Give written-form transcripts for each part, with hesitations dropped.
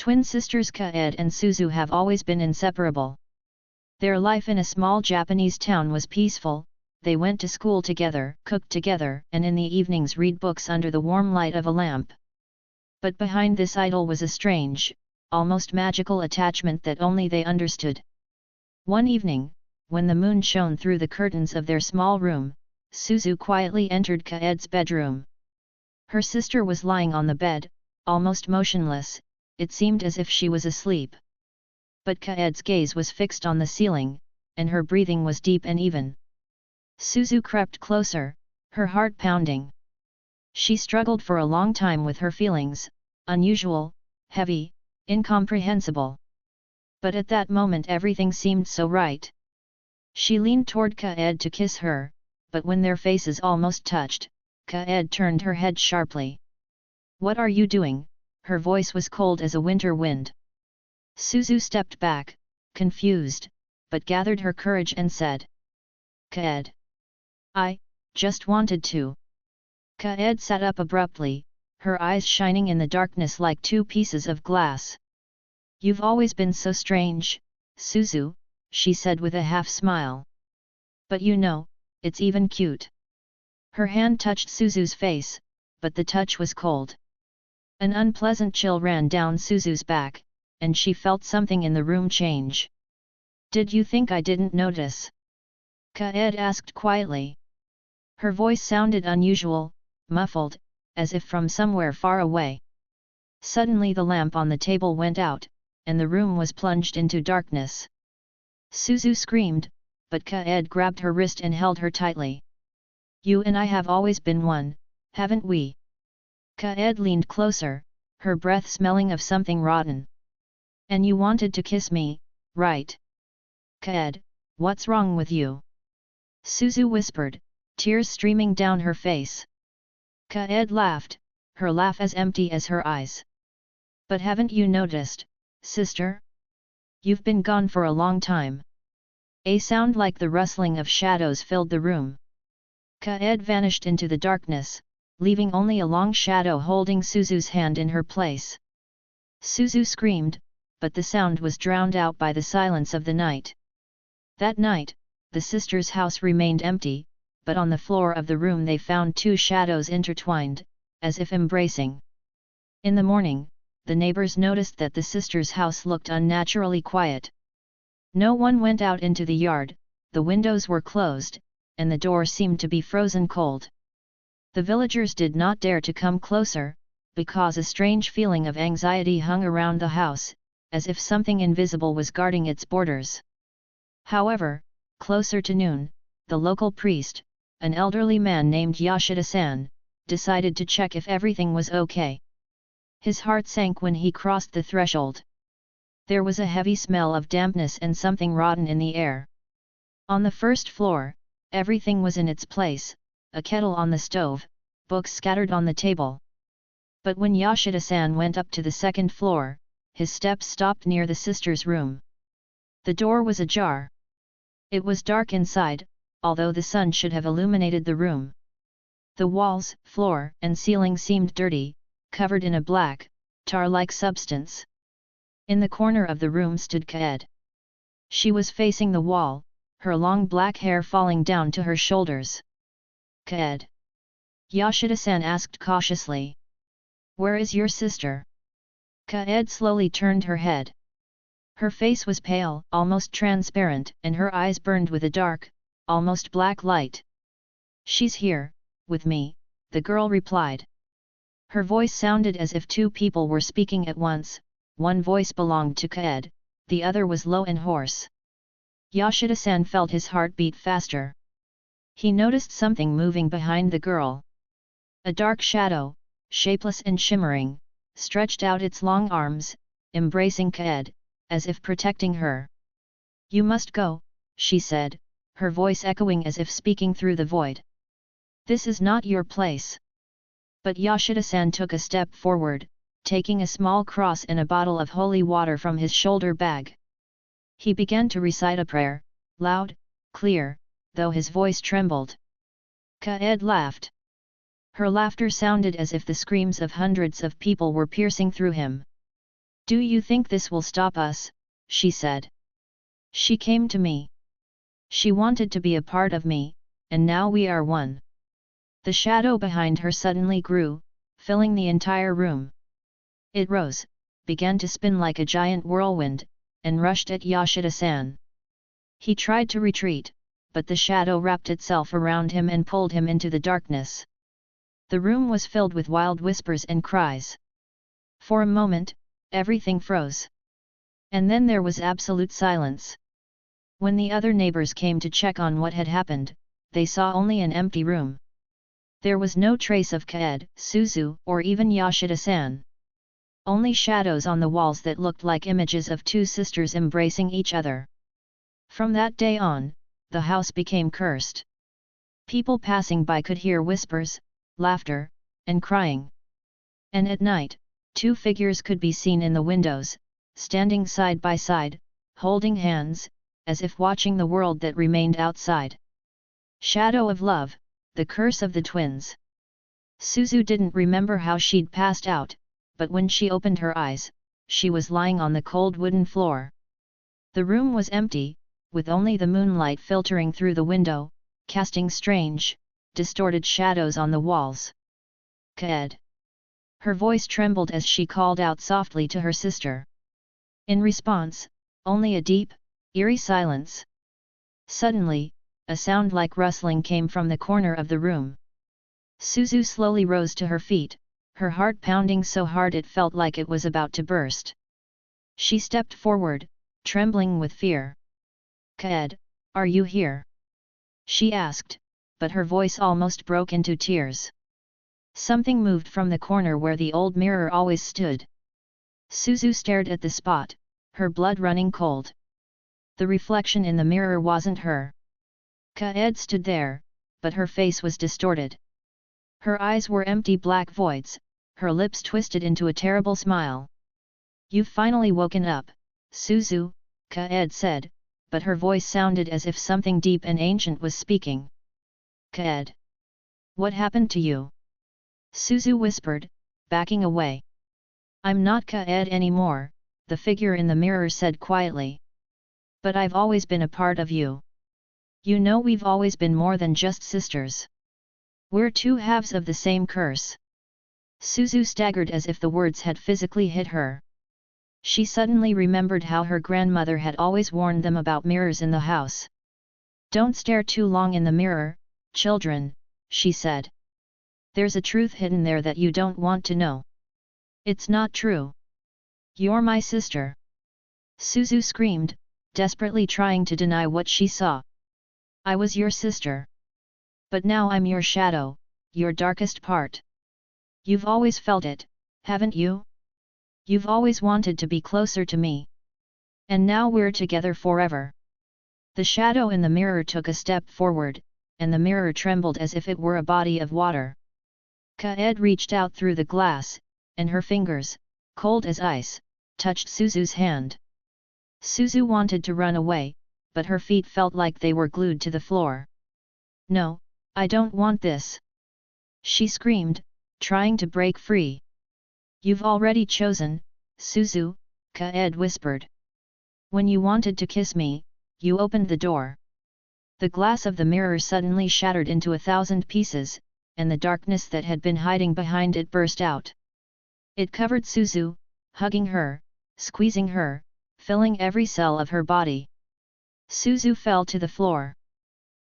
Twin sisters Kaede and Suzu have always been inseparable. Their life in a small Japanese town was peaceful. They went to school together, cooked together, and in the evenings read books under the warm light of a lamp. But behind this idyll was a strange, almost magical attachment that only they understood. One evening, when the moon shone through the curtains of their small room, Suzu quietly entered Kaede's bedroom. Her sister was lying on the bed, almost motionless. It seemed as if she was asleep. But Kaede's gaze was fixed on the ceiling, and her breathing was deep and even. Suzu crept closer, her heart pounding. She struggled for a long time with her feelings, unusual, heavy, incomprehensible. But at that moment everything seemed so right. She leaned toward Kaede to kiss her, but when their faces almost touched, Kaede turned her head sharply. "What are you doing?" Her voice was cold as a winter wind. Suzu stepped back, confused, but gathered her courage and said, "Kaede. I just wanted to." Kaede sat up abruptly, her eyes shining in the darkness like two pieces of glass. "You've always been so strange, Suzu," she said with a half smile. "But you know, it's even cute." Her hand touched Suzu's face, but the touch was cold. An unpleasant chill ran down Suzu's back, and she felt something in the room change. "Did you think I didn't notice?" Kaede asked quietly. Her voice sounded unusual, muffled, as if from somewhere far away. Suddenly the lamp on the table went out, and the room was plunged into darkness. Suzu screamed, but Kaede grabbed her wrist and held her tightly. "You and I have always been one, haven't we?" Kaede leaned closer, her breath smelling of something rotten. "And you wanted to kiss me, right?" "Kaede, what's wrong with you?" Suzu whispered, tears streaming down her face. Kaede laughed, her laugh as empty as her eyes. "But haven't you noticed, sister? You've been gone for a long time." A sound like the rustling of shadows filled the room. Kaede vanished into the darkness, leaving only a long shadow holding Suzu's hand in her place. Suzu screamed, but the sound was drowned out by the silence of the night. That night, the sisters' house remained empty, but on the floor of the room they found two shadows intertwined, as if embracing. In the morning, the neighbors noticed that the sisters' house looked unnaturally quiet. No one went out into the yard, the windows were closed, and the door seemed to be frozen cold. The villagers did not dare to come closer, because a strange feeling of anxiety hung around the house, as if something invisible was guarding its borders. However, closer to noon, the local priest, an elderly man named Yoshida-san, decided to check if everything was okay. His heart sank when he crossed the threshold. There was a heavy smell of dampness and something rotten in the air. On the first floor, everything was in its place, a kettle on the stove, books scattered on the table. But when Yoshida-san went up to the second floor, his steps stopped near the sisters' room. The door was ajar. It was dark inside, although the sun should have illuminated the room. The walls, floor, and ceiling seemed dirty, covered in a black, tar-like substance. In the corner of the room stood Kaede. She was facing the wall, her long black hair falling down to her shoulders. "Kaede?" Yoshida-san asked cautiously. "Where is your sister?" Kaede slowly turned her head. Her face was pale, almost transparent, and her eyes burned with a dark, almost black light. "She's here, with me," the girl replied. Her voice sounded as if two people were speaking at once. One voice belonged to Kaede, the other was low and hoarse. Yoshida-san felt his heart beat faster. He noticed something moving behind the girl. A dark shadow, shapeless and shimmering, stretched out its long arms, embracing Kaede, as if protecting her. "You must go," she said, her voice echoing as if speaking through the void. "This is not your place." But Yoshida-san took a step forward, taking a small cross and a bottle of holy water from his shoulder bag. He began to recite a prayer, loud, clear, though his voice trembled. Kaede laughed. Her laughter sounded as if the screams of hundreds of people were piercing through him. "Do you think this will stop us?" she said. "She came to me. She wanted to be a part of me, and now we are one." The shadow behind her suddenly grew, filling the entire room. It rose, began to spin like a giant whirlwind, and rushed at Yoshida-san. He tried to retreat, but the shadow wrapped itself around him and pulled him into the darkness. The room was filled with wild whispers and cries. For a moment, everything froze. And then there was absolute silence. When the other neighbors came to check on what had happened, they saw only an empty room. There was no trace of Kaede, Suzu, or even Yoshida-san. Only shadows on the walls that looked like images of two sisters embracing each other. From that day on, the house became cursed. People passing by could hear whispers, laughter, and crying. And at night, two figures could be seen in the windows, standing side by side, holding hands, as if watching the world that remained outside. Shadow of Love, the curse of the twins. Suzu didn't remember how she'd passed out, but when she opened her eyes, she was lying on the cold wooden floor. The room was empty, with only the moonlight filtering through the window, casting strange, distorted shadows on the walls. "Kaede." Her voice trembled as she called out softly to her sister. In response, only a deep, eerie silence. Suddenly, a sound like rustling came from the corner of the room. Suzu slowly rose to her feet, her heart pounding so hard it felt like it was about to burst. She stepped forward, trembling with fear. "Kaede, are you here?" she asked, but her voice almost broke into tears. Something moved from the corner where the old mirror always stood. Suzu stared at the spot, her blood running cold. The reflection in the mirror wasn't her. Kaede stood there, but her face was distorted. Her eyes were empty black voids, her lips twisted into a terrible smile. "You've finally woken up, Suzu," Kaede said, but her voice sounded as if something deep and ancient was speaking. "Kaede, what happened to you?" Suzu whispered, backing away. "I'm not Kaede anymore," the figure in the mirror said quietly. "But I've always been a part of you. You know we've always been more than just sisters. We're two halves of the same curse." Suzu staggered as if the words had physically hit her. She suddenly remembered how her grandmother had always warned them about mirrors in the house. "Don't stare too long in the mirror, children," she said. "There's a truth hidden there that you don't want to know. It's not true. You're my sister." Suzu screamed, desperately trying to deny what she saw. "I was your sister. But now I'm your shadow, your darkest part. You've always felt it, haven't you? You've always wanted to be closer to me. And now we're together forever." The shadow in the mirror took a step forward, and the mirror trembled as if it were a body of water. Kaede reached out through the glass, and her fingers, cold as ice, touched Suzu's hand. Suzu wanted to run away, but her feet felt like they were glued to the floor. "No, I don't want this!" she screamed, trying to break free. "You've already chosen, Suzu," Kaede whispered. "When you wanted to kiss me, you opened the door." The glass of the mirror suddenly shattered into 1,000 pieces, and the darkness that had been hiding behind it burst out. It covered Suzu, hugging her, squeezing her, filling every cell of her body. Suzu fell to the floor.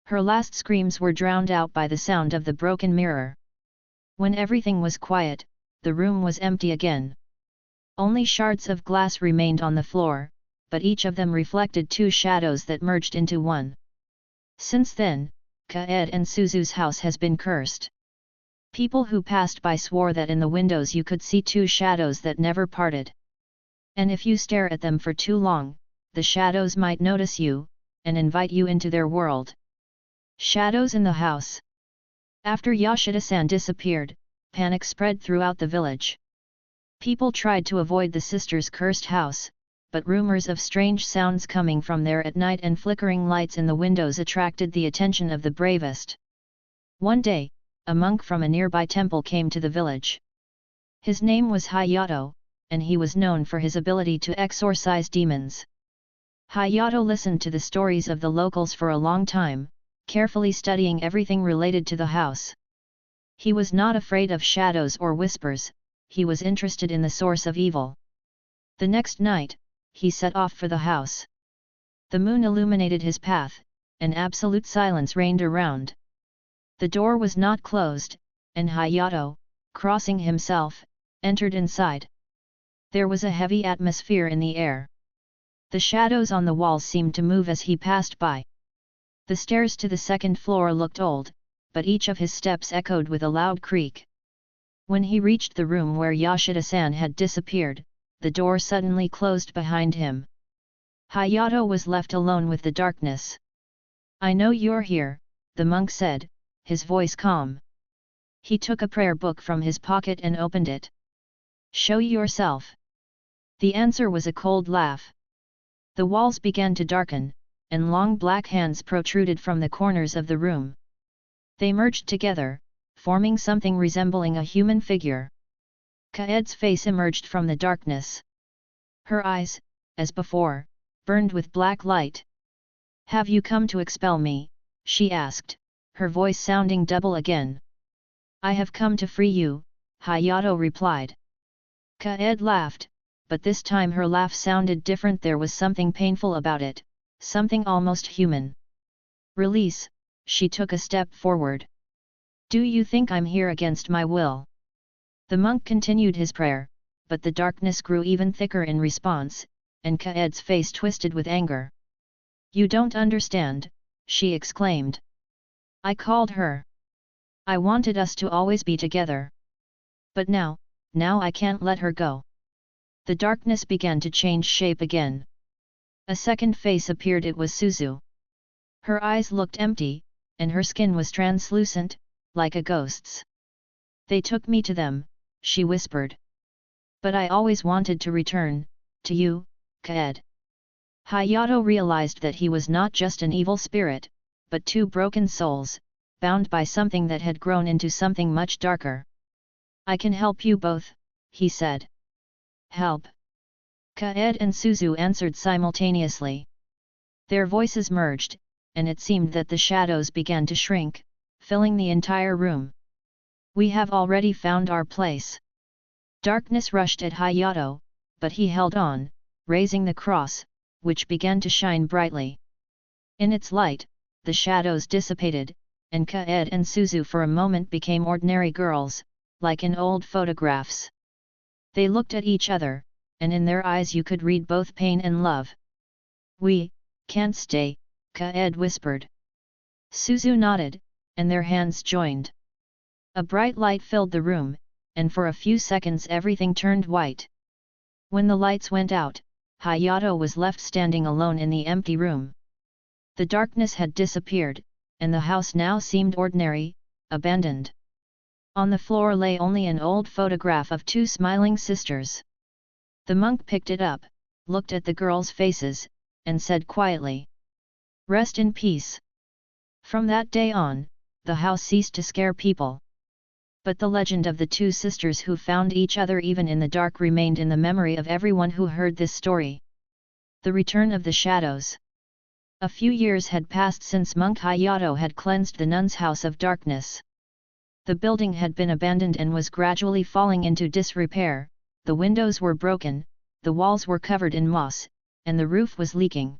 Her last screams were drowned out by the sound of the broken mirror. When everything was quiet, the room was empty again. Only shards of glass remained on the floor, but each of them reflected two shadows that merged into one. Since then, Kaede and Suzu's house has been cursed. People who passed by swore that in the windows you could see two shadows that never parted. And if you stare at them for too long, the shadows might notice you, and invite you into their world. Shadows in the house. After Yoshida-san disappeared, panic spread throughout the village. People tried to avoid the sisters' cursed house, but rumors of strange sounds coming from there at night and flickering lights in the windows attracted the attention of the bravest. One day, a monk from a nearby temple came to the village. His name was Hayato, and he was known for his ability to exorcise demons. Hayato listened to the stories of the locals for a long time, carefully studying everything related to the house. He was not afraid of shadows or whispers, he was interested in the source of evil. The next night, he set off for the house. The moon illuminated his path, and absolute silence reigned around. The door was not closed, and Hayato, crossing himself, entered inside. There was a heavy atmosphere in the air. The shadows on the walls seemed to move as he passed by. The stairs to the second floor looked old, but each of his steps echoed with a loud creak. When he reached the room where Yoshida-san had disappeared, the door suddenly closed behind him. Hayato was left alone with the darkness. "I know you're here," the monk said, his voice calm. He took a prayer book from his pocket and opened it. "Show yourself." The answer was a cold laugh. The walls began to darken, and long black hands protruded from the corners of the room. They merged together, forming something resembling a human figure. Kaede's face emerged from the darkness. Her eyes, as before, burned with black light. "Have you come to expel me?" she asked, her voice sounding double again. "I have come to free you," Hayato replied. Kaede laughed, but this time her laugh sounded different. There was something painful about it, something almost human. "Release," she took a step forward. "Do you think I'm here against my will?" The monk continued his prayer, but the darkness grew even thicker in response, and Kaede's face twisted with anger. "You don't understand," she exclaimed. "I called her. I wanted us to always be together. But now I can't let her go." The darkness began to change shape again. A second face appeared. It was Suzu. Her eyes looked empty, and her skin was translucent, like a ghost's. "They took me to them," she whispered. "But I always wanted to return, to you, Kaede." Hayato realized that he was not just an evil spirit, but two broken souls, bound by something that had grown into something much darker. "I can help you both," he said. "Help?" Kaede and Suzu answered simultaneously. Their voices merged, and it seemed that the shadows began to shrink, filling the entire room. "We have already found our place." Darkness rushed at Hayato, but he held on, raising the cross, which began to shine brightly. In its light, the shadows dissipated, and Kaede and Suzu for a moment became ordinary girls, like in old photographs. They looked at each other, and in their eyes you could read both pain and love. "We can't stay," Kaede whispered. Suzu nodded, and their hands joined. A bright light filled the room, and for a few seconds everything turned white. When the lights went out, Hayato was left standing alone in the empty room. The darkness had disappeared, and the house now seemed ordinary, abandoned. On the floor lay only an old photograph of two smiling sisters. The monk picked it up, looked at the girls' faces, and said quietly, "Rest in peace." From that day on, the house ceased to scare people. But the legend of the two sisters who found each other even in the dark remained in the memory of everyone who heard this story. The Return of the Shadows. A few years had passed since Monk Hayato had cleansed the nun's house of darkness. The building had been abandoned and was gradually falling into disrepair. The windows were broken, the walls were covered in moss, and the roof was leaking.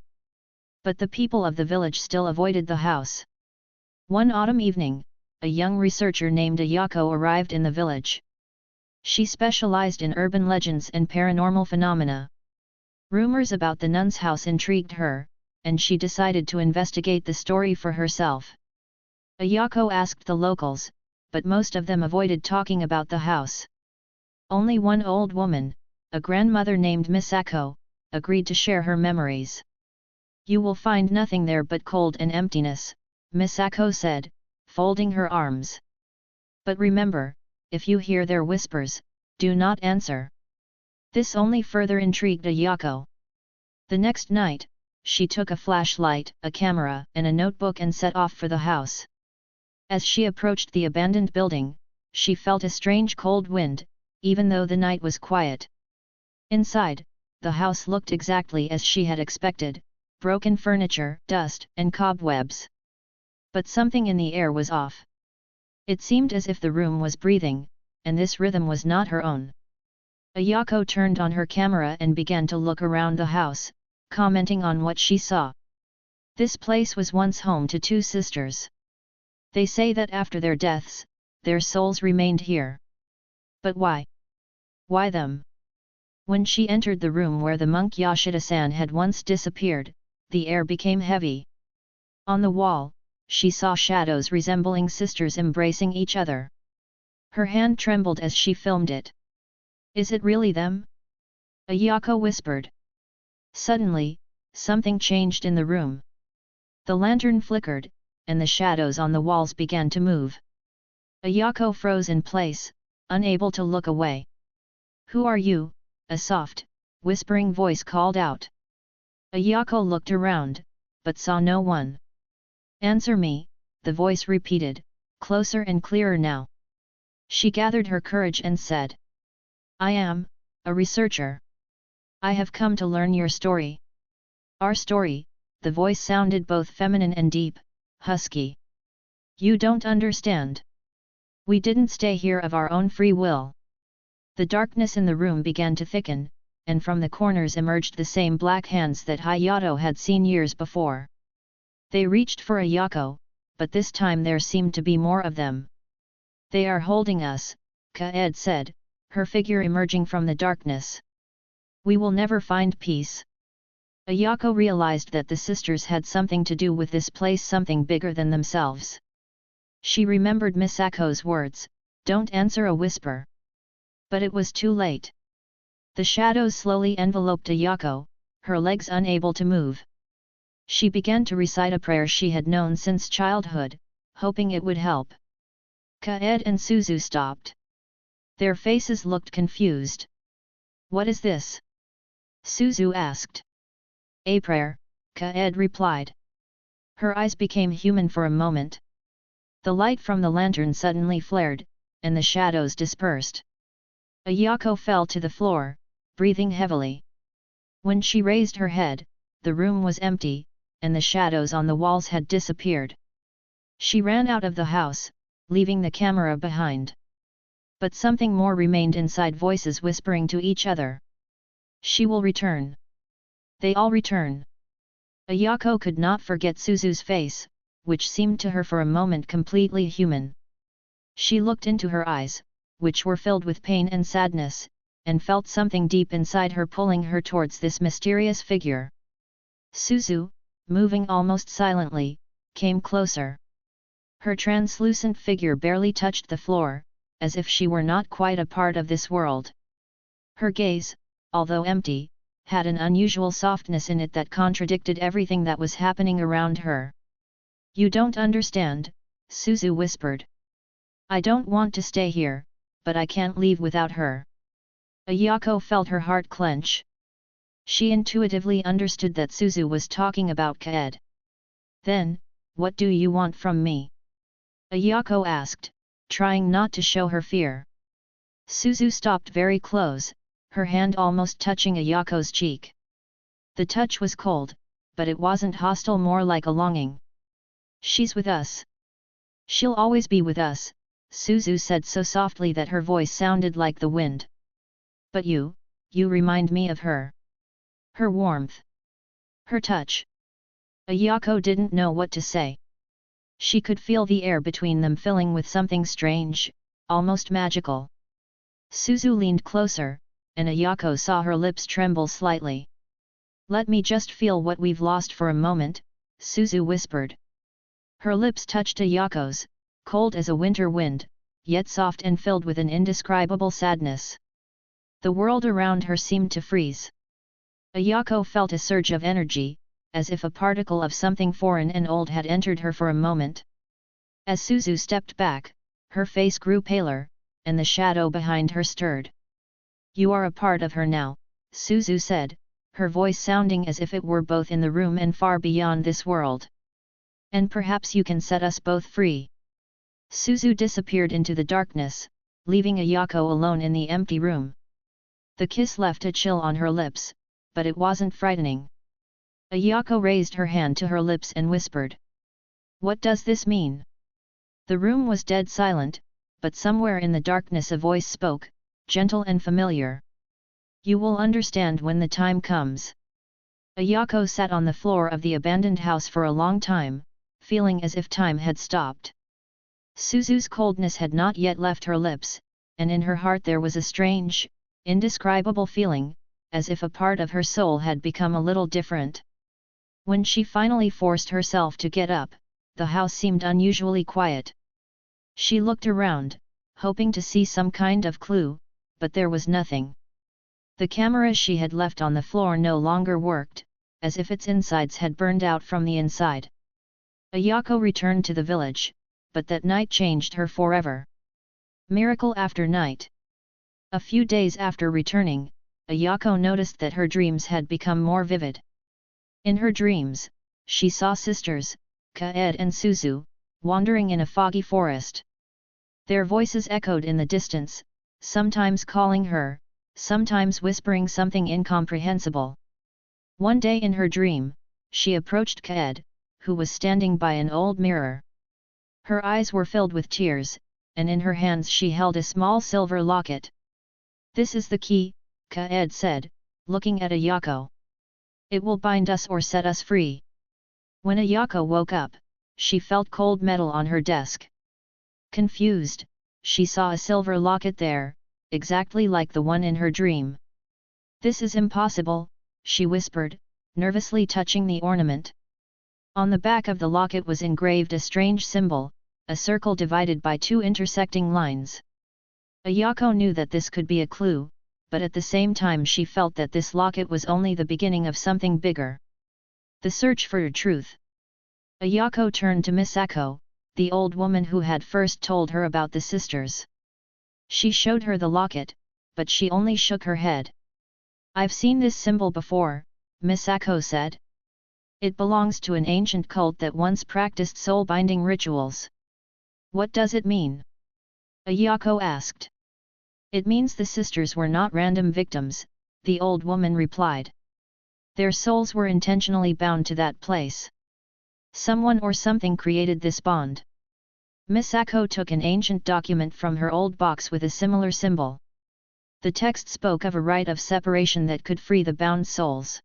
But the people of the village still avoided the house. One autumn evening, a young researcher named Ayako arrived in the village. She specialized in urban legends and paranormal phenomena. Rumors about the nun's house intrigued her, and she decided to investigate the story for herself. Ayako asked the locals, but most of them avoided talking about the house. Only one old woman, a grandmother named Misako, agreed to share her memories. "You will find nothing there but cold and emptiness," Misako said, folding her arms. "But remember, if you hear their whispers, do not answer." This only further intrigued Ayako. The next night, she took a flashlight, a camera, and a notebook and set off for the house. As she approached the abandoned building, she felt a strange cold wind, even though the night was quiet. Inside, the house looked exactly as she had expected, broken furniture, dust, and cobwebs. But something in the air was off. It seemed as if the room was breathing, and this rhythm was not her own. Ayako turned on her camera and began to look around the house, commenting on what she saw. This place was once home to two sisters. They say that after their deaths, their souls remained here. But why? Why them? When she entered the room where the monk Yoshida-san had once disappeared, the air became heavy. On the wall, she saw shadows resembling sisters embracing each other. Her hand trembled as she filmed it. Is it really them? Ayako whispered. Suddenly, something changed in the room. The lantern flickered, and the shadows on the walls began to move. Ayako froze in place, unable to look away. Who are you? A soft, whispering voice called out. Ayako looked around, but saw no one. Answer me, the voice repeated, closer and clearer now. She gathered her courage and said. I am, a researcher. I have come to learn your story. Our story, the voice sounded both feminine and deep, husky. You don't understand. We didn't stay here of our own free will. The darkness in the room began to thicken, and from the corners emerged the same black hands that Hayato had seen years before. They reached for Ayako, but this time there seemed to be more of them. They are holding us, Kaede said, her figure emerging from the darkness. We will never find peace. Ayako realized that the sisters had something to do with this place, something bigger than themselves. She remembered Misako's words, don't answer a whisper. But it was too late. The shadows slowly enveloped Ayako, her legs unable to move. She began to recite a prayer she had known since childhood, hoping it would help. Kaede and Suzu stopped. Their faces looked confused. What is this? Suzu asked. A prayer, Kaede replied. Her eyes became human for a moment. The light from the lantern suddenly flared, and the shadows dispersed. Ayako fell to the floor, breathing heavily. When she raised her head, the room was empty, and the shadows on the walls had disappeared. She ran out of the house, leaving the camera behind. But something more remained inside, voices whispering to each other. She will return. They all return. Ayako could not forget Suzu's face, which seemed to her for a moment completely human. She looked into her eyes, which were filled with pain and sadness, and felt something deep inside her pulling her towards this mysterious figure. Suzu, moving almost silently, came closer. Her translucent figure barely touched the floor, as if she were not quite a part of this world. Her gaze, although empty, had an unusual softness in it that contradicted everything that was happening around her. You don't understand, Suzu whispered. I don't want to stay here, but I can't leave without her. Ayako felt her heart clench. She intuitively understood that Suzu was talking about Kaede. Then, what do you want from me? Ayako asked, trying not to show her fear. Suzu stopped very close, her hand almost touching Ayako's cheek. The touch was cold, but it wasn't hostile, more like a longing. She's with us. She'll always be with us, Suzu said so softly that her voice sounded like the wind. But you remind me of her. Her warmth. Her touch. Ayako didn't know what to say. She could feel the air between them filling with something strange, almost magical. Suzu leaned closer, and Ayako saw her lips tremble slightly. Let me just feel what we've lost for a moment, Suzu whispered. Her lips touched Ayako's, cold as a winter wind, yet soft and filled with an indescribable sadness. The world around her seemed to freeze. Ayako felt a surge of energy, as if a particle of something foreign and old had entered her for a moment. As Suzu stepped back, her face grew paler, and the shadow behind her stirred. You are a part of her now, Suzu said, her voice sounding as if it were both in the room and far beyond this world. And perhaps you can set us both free. Suzu disappeared into the darkness, leaving Ayako alone in the empty room. The kiss left a chill on her lips, but it wasn't frightening. Ayako raised her hand to her lips and whispered. "What does this mean?" The room was dead silent, but somewhere in the darkness a voice spoke, gentle and familiar. "You will understand when the time comes." Ayako sat on the floor of the abandoned house for a long time, feeling as if time had stopped. Suzu's coldness had not yet left her lips, and in her heart there was a strange, indescribable feeling, as if a part of her soul had become a little different. When she finally forced herself to get up, the house seemed unusually quiet. She looked around, hoping to see some kind of clue, but there was nothing. The camera she had left on the floor no longer worked, as if its insides had burned out from the inside. Ayako returned to the village, but that night changed her forever. Miracle after night. A few days after returning, Ayako noticed that her dreams had become more vivid. In her dreams, she saw sisters, Kaede and Suzu, wandering in a foggy forest. Their voices echoed in the distance, sometimes calling her, sometimes whispering something incomprehensible. One day in her dream, she approached Kaede, who was standing by an old mirror. Her eyes were filled with tears, and in her hands she held a small silver locket. "This is the key," Kaede said, looking at Ayako. "It will bind us or set us free." When Ayako woke up, she felt cold metal on her desk. Confused, she saw a silver locket there, exactly like the one in her dream. "This is impossible," she whispered, nervously touching the ornament. On the back of the locket was engraved a strange symbol, a circle divided by two intersecting lines. Ayako knew that this could be a clue, but at the same time she felt that this locket was only the beginning of something bigger. The search for truth. Ayako turned to Misako, the old woman who had first told her about the sisters. She showed her the locket, but she only shook her head. "I've seen this symbol before," Misako said. "It belongs to an ancient cult that once practiced soul-binding rituals." "What does it mean?" Ayako asked. "It means the sisters were not random victims," the old woman replied. "Their souls were intentionally bound to that place. Someone or something created this bond." Misako took an ancient document from her old box with a similar symbol. The text spoke of a rite of separation that could free the bound souls.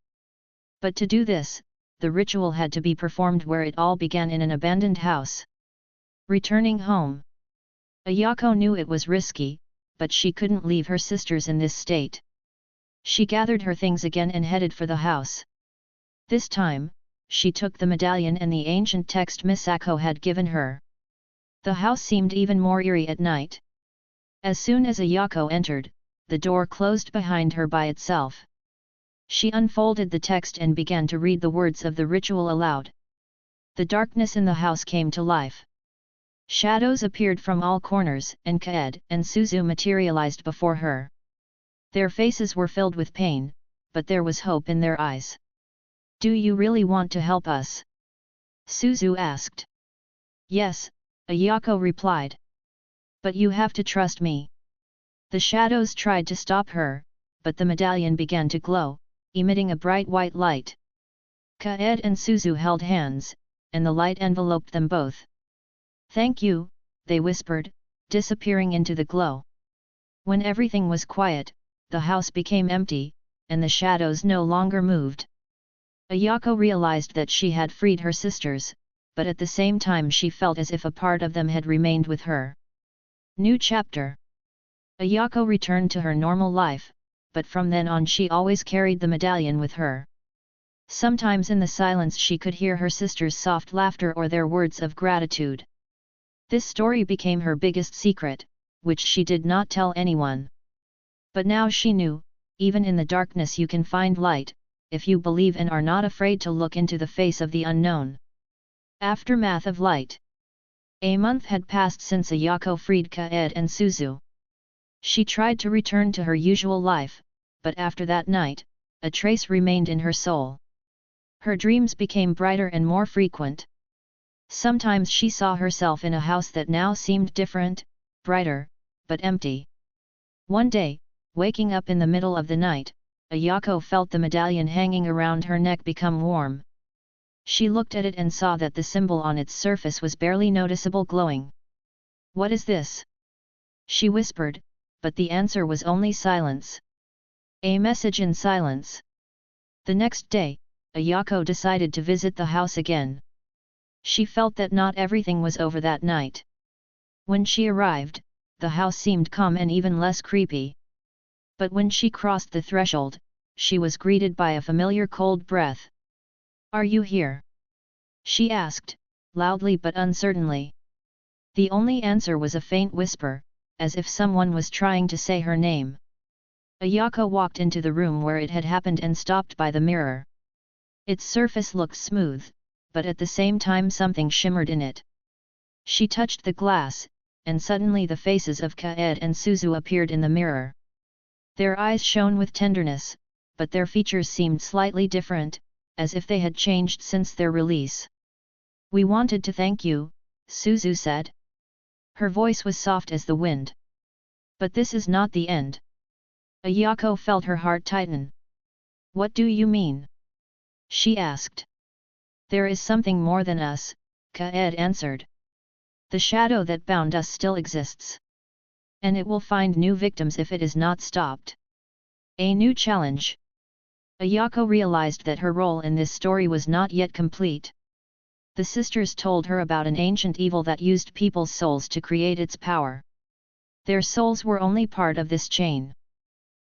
But to do this, the ritual had to be performed where it all began, in an abandoned house. Returning home. Ayako knew it was risky, but she couldn't leave her sisters in this state. She gathered her things again and headed for the house. This time, she took the medallion and the ancient text Misako had given her. The house seemed even more eerie at night. As soon as Ayako entered, the door closed behind her by itself. She unfolded the text and began to read the words of the ritual aloud. The darkness in the house came to life. Shadows appeared from all corners, and Kaede and Suzu materialized before her. Their faces were filled with pain, but there was hope in their eyes. "Do you really want to help us?" Suzu asked. "Yes," Ayako replied. "But you have to trust me." The shadows tried to stop her, but the medallion began to glow, emitting a bright white light. Kaede and Suzu held hands, and the light enveloped them both. "Thank you," they whispered, disappearing into the glow. When everything was quiet, the house became empty, and the shadows no longer moved. Ayako realized that she had freed her sisters, but at the same time she felt as if a part of them had remained with her. New chapter. Ayako returned to her normal life, but from then on she always carried the medallion with her. Sometimes in the silence she could hear her sisters' soft laughter or their words of gratitude. This story became her biggest secret, which she did not tell anyone. But now she knew, even in the darkness you can find light, if you believe and are not afraid to look into the face of the unknown. Aftermath of light. A month had passed since Ayako freed Kaede and Suzu. She tried to return to her usual life, but after that night, a trace remained in her soul. Her dreams became brighter and more frequent. Sometimes she saw herself in a house that now seemed different, brighter, but empty. One day, Waking up in the middle of the night, Ayako felt the medallion hanging around her neck become warm. She looked at it and saw that the symbol on its surface was barely noticeable glowing. "What is this?" she whispered, but the answer was only silence. A message in silence. The next day, Ayako decided to visit the house again. She felt that not everything was over that night. When she arrived, the house seemed calm and even less creepy. But when she crossed the threshold, she was greeted by a familiar cold breath. "Are you here?" she asked, loudly but uncertainly. The only answer was a faint whisper, as if someone was trying to say her name. Ayako walked into the room where it had happened and stopped by the mirror. Its surface looked smooth, but at the same time something shimmered in it. She touched the glass, and suddenly the faces of Kaede and Suzu appeared in the mirror. Their eyes shone with tenderness, but their features seemed slightly different, as if they had changed since their release. "We wanted to thank you," Suzu said. Her voice was soft as the wind. "But this is not the end." Ayako felt her heart tighten. "What do you mean?" she asked. "There is something more than us," Kaede answered. "The shadow that bound us still exists. And it will find new victims if it is not stopped." A new challenge. Ayako realized that her role in this story was not yet complete. The sisters told her about an ancient evil that used people's souls to create its power. Their souls were only part of this chain.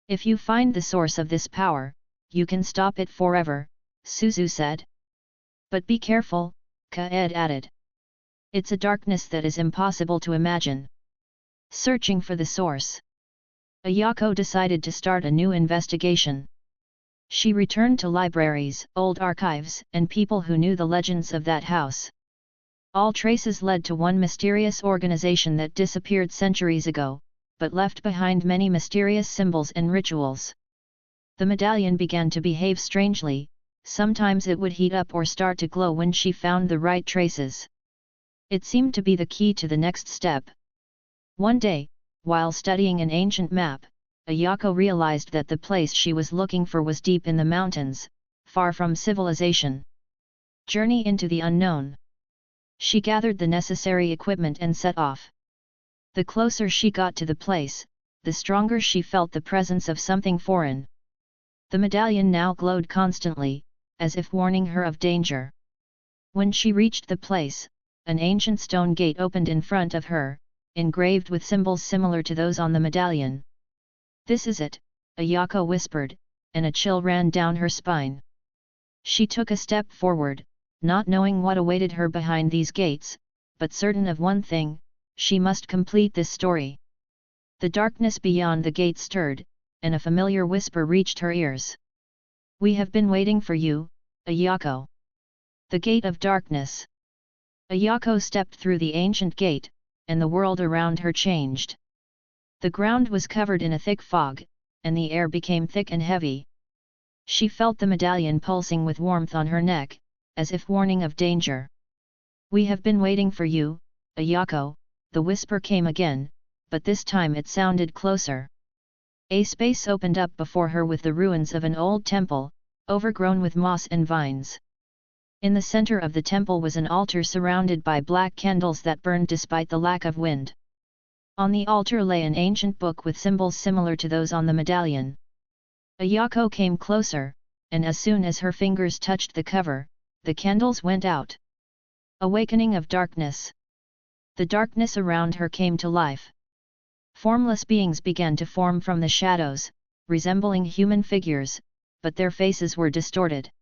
"If you find the source of this power, you can stop it forever," Suzu said. "But be careful," Kaede added. "It's a darkness that is impossible to imagine." Searching for the source. Ayako decided to start a new investigation. She returned to libraries, old archives, and people who knew the legends of that house. All traces led to one mysterious organization that disappeared centuries ago, but left behind many mysterious symbols and rituals. The medallion began to behave strangely, sometimes it would heat up or start to glow when she found the right traces. It seemed to be the key to the next step. One day, while studying an ancient map, Ayako realized that the place she was looking for was deep in the mountains, far from civilization. Journey into the unknown. She gathered the necessary equipment and set off. The closer she got to the place, the stronger she felt the presence of something foreign. The medallion now glowed constantly, as if warning her of danger. When she reached the place, an ancient stone gate opened in front of her, engraved with symbols similar to those on the medallion. "This is it," Ayako whispered, and a chill ran down her spine. She took a step forward, not knowing what awaited her behind these gates, but certain of one thing: she must complete this story. The darkness beyond the gate stirred, and a familiar whisper reached her ears. "We have been waiting for you, Ayako." The Gate of Darkness. Ayako stepped through the ancient gate, and the world around her changed. The ground was covered in a thick fog, and the air became thick and heavy. She felt the medallion pulsing with warmth on her neck, as if warning of danger. "We have been waiting for you, Ayako," the whisper came again, but this time it sounded closer. A space opened up before her with the ruins of an old temple, overgrown with moss and vines. In the center of the temple was an altar surrounded by black candles that burned despite the lack of wind. On the altar lay an ancient book with symbols similar to those on the medallion. Ayako came closer, and as soon as her fingers touched the cover, the candles went out. Awakening of darkness. The darkness around her came to life. Formless beings began to form from the shadows, resembling human figures, but their faces were distorted.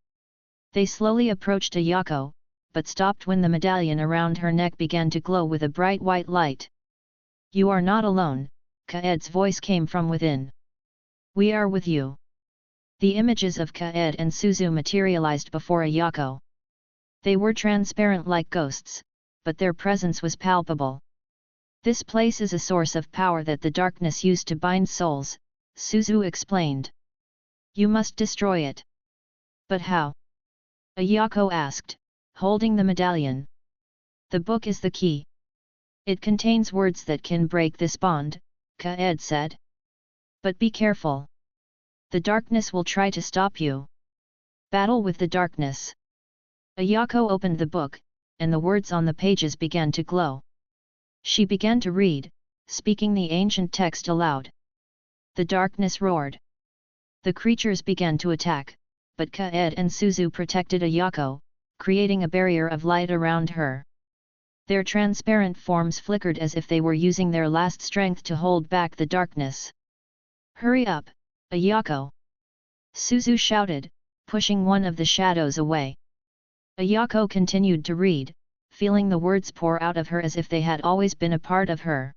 They slowly approached Ayako, but stopped when the medallion around her neck began to glow with a bright white light. "You are not alone," Kaede's voice came from within. "We are with you." The images of Kaede and Suzu materialized before Ayako. They were transparent like ghosts, but their presence was palpable. "This place is a source of power that the darkness used to bind souls," Suzu explained. "You must destroy it." "But how?" Ayako asked, holding the medallion. "The book is the key. It contains words that can break this bond," Kaede said. But be careful. The darkness will try to stop you. Battle with the darkness. Ayako opened the book, and the words on the pages began to glow. She began to read, speaking the ancient text aloud. The darkness roared. The creatures began to attack, but Kaede and Suzu protected Ayako, creating a barrier of light around her. Their transparent forms flickered as if they were using their last strength to hold back the darkness. Hurry up, Ayako! Suzu shouted, pushing one of the shadows away. Ayako continued to read, feeling the words pour out of her as if they had always been a part of her.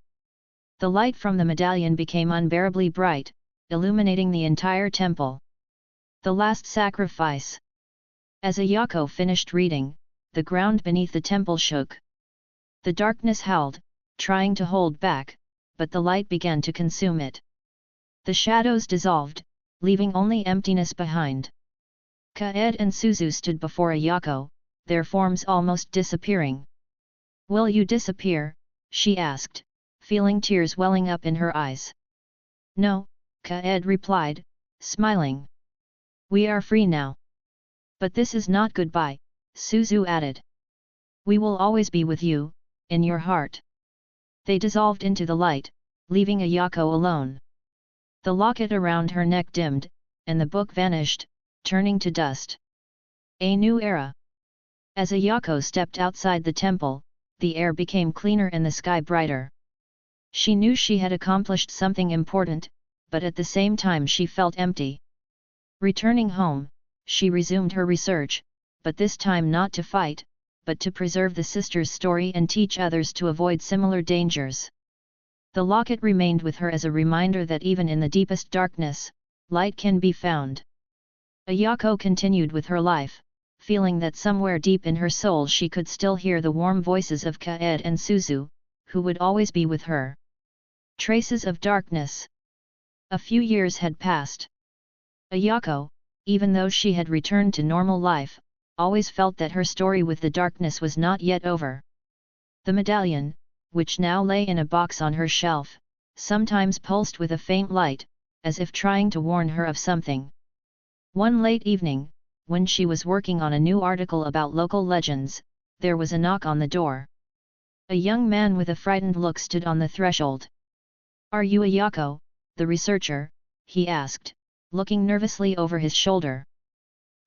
The light from the medallion became unbearably bright, illuminating the entire temple. The last sacrifice. As Ayako finished reading, the ground beneath the temple shook. The darkness howled, trying to hold back, but the light began to consume it. The shadows dissolved, leaving only emptiness behind. Kaede and Suzu stood before Ayako, their forms almost disappearing. "Will you disappear?" she asked, feeling tears welling up in her eyes. "No," Kaede replied, smiling. "We are free now." "But this is not goodbye," Suzu added. "We will always be with you, in your heart." They dissolved into the light, leaving Ayako alone. The locket around her neck dimmed, and the book vanished, turning to dust. A new era. As Ayako stepped outside the temple, the air became cleaner and the sky brighter. She knew she had accomplished something important, but at the same time she felt empty. Returning home, she resumed her research, but this time not to fight, but to preserve the sisters' story and teach others to avoid similar dangers. The locket remained with her as a reminder that even in the deepest darkness, light can be found. Ayako continued with her life, feeling that somewhere deep in her soul she could still hear the warm voices of Kaede and Suzu, who would always be with her. Traces of darkness. A few years had passed. Ayako, even though she had returned to normal life, always felt that her story with the darkness was not yet over. The medallion, which now lay in a box on her shelf, sometimes pulsed with a faint light, as if trying to warn her of something. One late evening, when she was working on a new article about local legends, there was a knock on the door. A young man with a frightened look stood on the threshold. "Are you Ayako, the researcher?" he asked, looking nervously over his shoulder.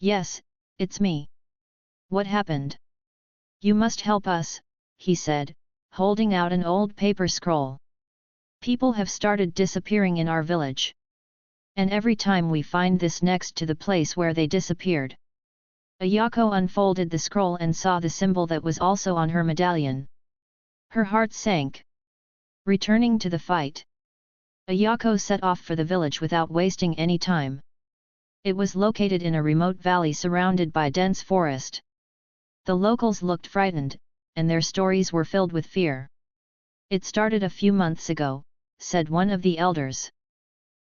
"Yes, it's me." "What happened?" "You must help us," he said, holding out an old paper scroll. "People have started disappearing in our village. And every time we find this next to the place where they disappeared." Ayako unfolded the scroll and saw the symbol that was also on her medallion. Her heart sank. Returning to the fight, Ayako set off for the village without wasting any time. It was located in a remote valley surrounded by dense forest. The locals looked frightened, and their stories were filled with fear. "It started a few months ago," said one of the elders.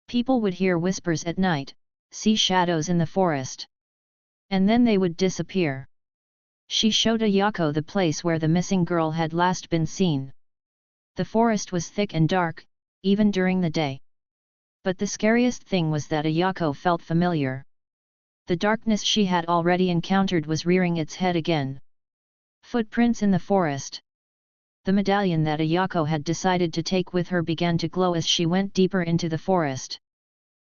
"People would hear whispers at night, see shadows in the forest. And then they would disappear." She showed Ayako the place where the missing girl had last been seen. The forest was thick and dark, even during the day. But the scariest thing was that Ayako felt familiar. The darkness she had already encountered was rearing its head again. Footprints in the forest. The medallion that Ayako had decided to take with her began to glow as she went deeper into the forest.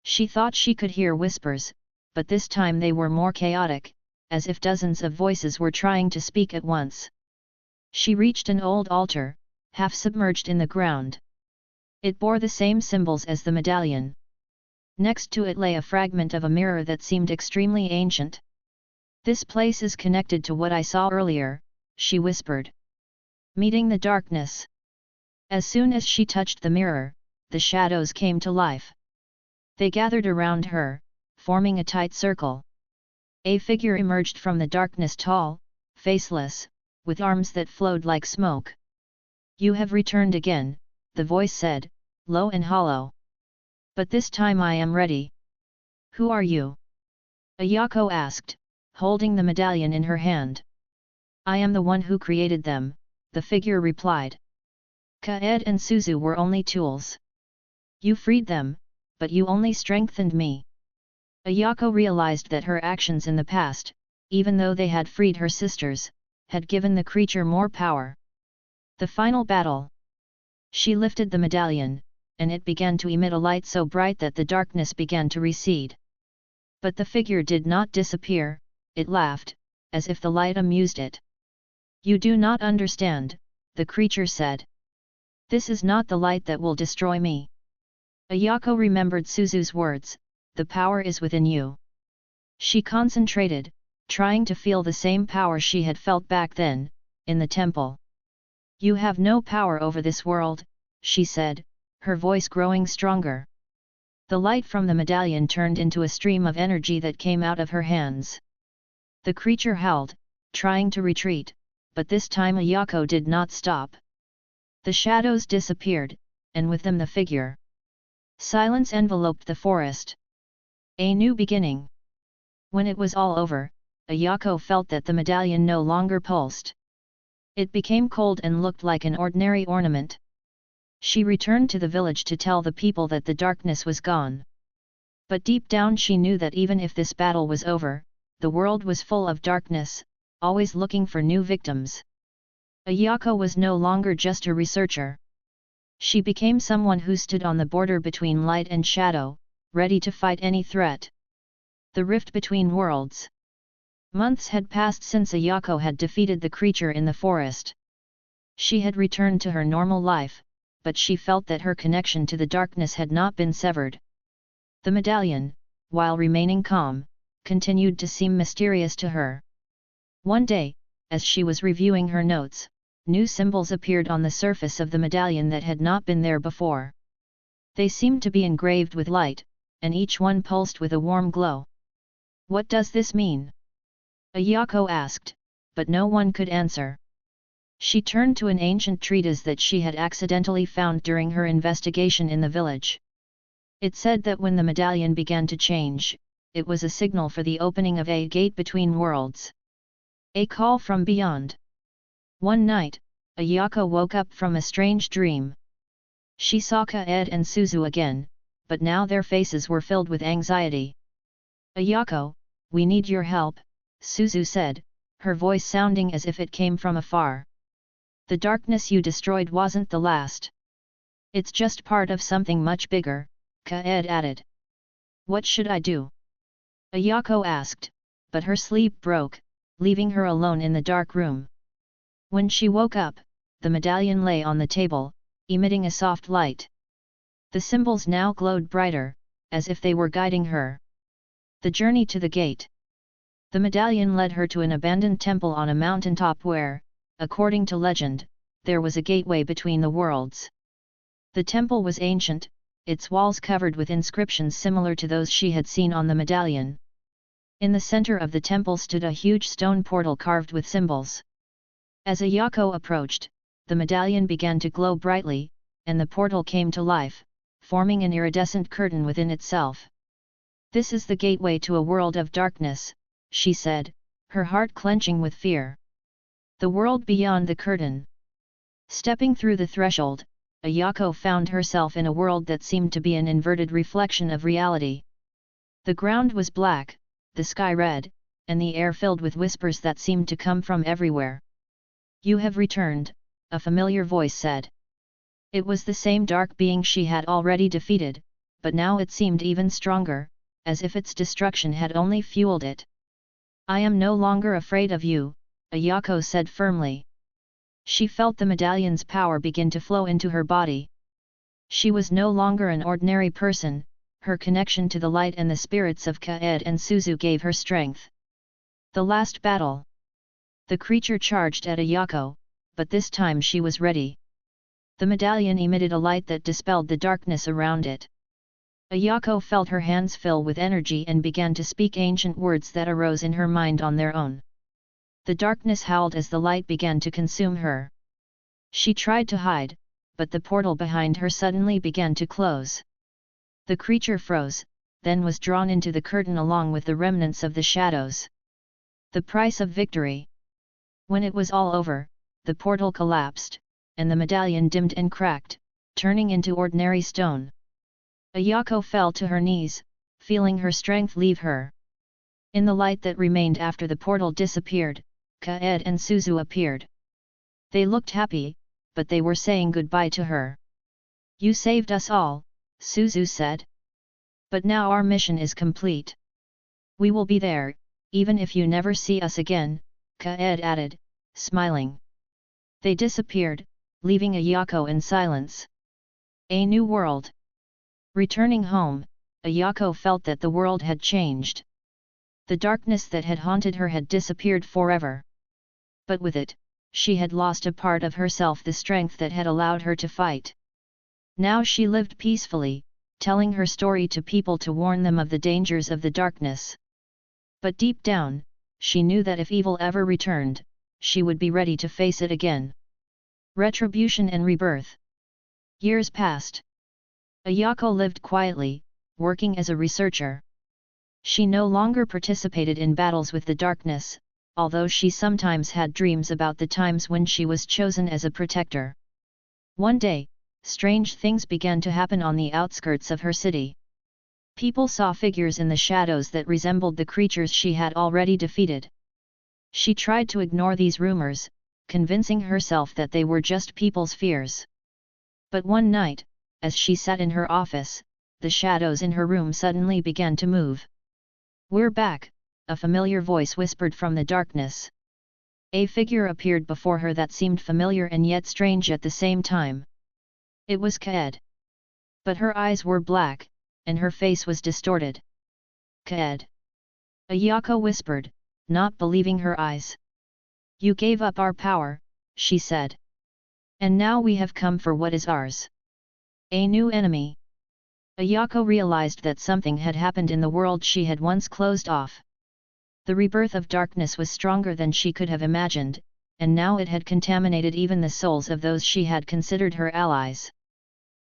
She thought she could hear whispers, but this time they were more chaotic, as if dozens of voices were trying to speak at once. She reached an old altar, half submerged in the ground. It bore the same symbols as the medallion. Next to it lay a fragment of a mirror that seemed extremely ancient. "This place is connected to what I saw earlier," she whispered. "Meeting the darkness." As soon as she touched the mirror, the shadows came to life. They gathered around her, forming a tight circle. A figure emerged from the darkness, tall, faceless, with arms that flowed like smoke. "You have returned again," the voice said, low and hollow. "But this time I am ready." "Who are you?" Ayako asked, holding the medallion in her hand. "I am the one who created them," the figure replied. "Kaede and Suzu were only tools. You freed them, but you only strengthened me. Ayako realized that her actions in the past, even though they had freed her sisters, had given the creature more power. The final battle. She lifted the medallion, and it began to emit a light so bright that the darkness began to recede. But the figure did not disappear, it laughed, as if the light amused it. You do not understand, the creature said. This is not the light that will destroy me. Ayako remembered Suzu's words, the power is within you. She concentrated, trying to feel the same power she had felt back then, in the temple. You have no power over this world, she said, her voice growing stronger. The light from the medallion turned into a stream of energy that came out of her hands. The creature howled, trying to retreat, but this time Ayako did not stop. The shadows disappeared, and with them the figure. Silence enveloped the forest. A new beginning. When it was all over, Ayako felt that the medallion no longer pulsed. It became cold and looked like an ordinary ornament. She returned to the village to tell the people that the darkness was gone. But deep down she knew that even if this battle was over, the world was full of darkness, always looking for new victims. Ayako was no longer just a researcher. She became someone who stood on the border between light and shadow, ready to fight any threat. The rift between worlds. Months had passed since Ayako had defeated the creature in the forest. She had returned to her normal life, but she felt that her connection to the darkness had not been severed. The medallion, while remaining calm, continued to seem mysterious to her. One day, as she was reviewing her notes, new symbols appeared on the surface of the medallion that had not been there before. They seemed to be engraved with light, and each one pulsed with a warm glow. What does this mean? Ayako asked, but no one could answer. She turned to an ancient treatise that she had accidentally found during her investigation in the village. It said that when the medallion began to change, it was a signal for the opening of a gate between worlds. A call from beyond. One night, Ayako woke up from a strange dream. She saw Kaede and Suzu again, but now their faces were filled with anxiety. Ayako, we need your help, Suzu said, her voice sounding as if it came from afar. The darkness you destroyed wasn't the last. It's just part of something much bigger, Kaede added. What should I do? Ayako asked, but her sleep broke, leaving her alone in the dark room. When she woke up, the medallion lay on the table, emitting a soft light. The symbols now glowed brighter, as if they were guiding her. The journey to the gate. The medallion led her to an abandoned temple on a mountaintop where, according to legend, there was a gateway between the worlds. The temple was ancient, its walls covered with inscriptions similar to those she had seen on the medallion. In the center of the temple stood a huge stone portal carved with symbols. As Ayako approached, the medallion began to glow brightly, and the portal came to life, forming an iridescent curtain within itself. This is the gateway to a world of darkness, she said, her heart clenching with fear. The world beyond the curtain. Stepping through the threshold, Ayako found herself in a world that seemed to be an inverted reflection of reality. The ground was black, the sky red, and the air filled with whispers that seemed to come from everywhere. You have returned, a familiar voice said. It was the same dark being she had already defeated, but now it seemed even stronger, as if its destruction had only fueled it. I am no longer afraid of you, Ayako said firmly. She felt the medallion's power begin to flow into her body. She was no longer an ordinary person, her connection to the light and the spirits of Kaede and Suzu gave her strength. The last battle. The creature charged at Ayako, but this time she was ready. The medallion emitted a light that dispelled the darkness around it. Ayako felt her hands fill with energy and began to speak ancient words that arose in her mind on their own. The darkness howled as the light began to consume her. She tried to hide, but the portal behind her suddenly began to close. The creature froze, then was drawn into the curtain along with the remnants of the shadows. The price of victory. When it was all over, the portal collapsed, and the medallion dimmed and cracked, turning into ordinary stone. Ayako fell to her knees, feeling her strength leave her. In the light that remained after the portal disappeared, Kaede and Suzu appeared. They looked happy, but they were saying goodbye to her. "You saved us all," Suzu said. "But now our mission is complete. We will be there, even if you never see us again," Kaede added, smiling. They disappeared, leaving Ayako in silence. A new world. Returning home, Ayako felt that the world had changed. The darkness that had haunted her had disappeared forever. But with it, she had lost a part of herself, the strength that had allowed her to fight. Now she lived peacefully, telling her story to people to warn them of the dangers of the darkness. But deep down, she knew that if evil ever returned, she would be ready to face it again. Retribution and rebirth. Years passed. Ayako lived quietly, working as a researcher. She no longer participated in battles with the darkness, although she sometimes had dreams about the times when she was chosen as a protector. One day, strange things began to happen on the outskirts of her city. People saw figures in the shadows that resembled the creatures she had already defeated. She tried to ignore these rumors, convincing herself that they were just people's fears. But one night, as she sat in her office, the shadows in her room suddenly began to move. "We're back," a familiar voice whispered from the darkness. A figure appeared before her that seemed familiar and yet strange at the same time. It was Kaede. But her eyes were black, and her face was distorted. "Kaede," Ayako whispered, not believing her eyes. "You gave up our power," she said. "And now we have come for what is ours. A new enemy." Ayako realized that something had happened in the world she had once closed off. The rebirth of darkness was stronger than she could have imagined, and now it had contaminated even the souls of those she had considered her allies.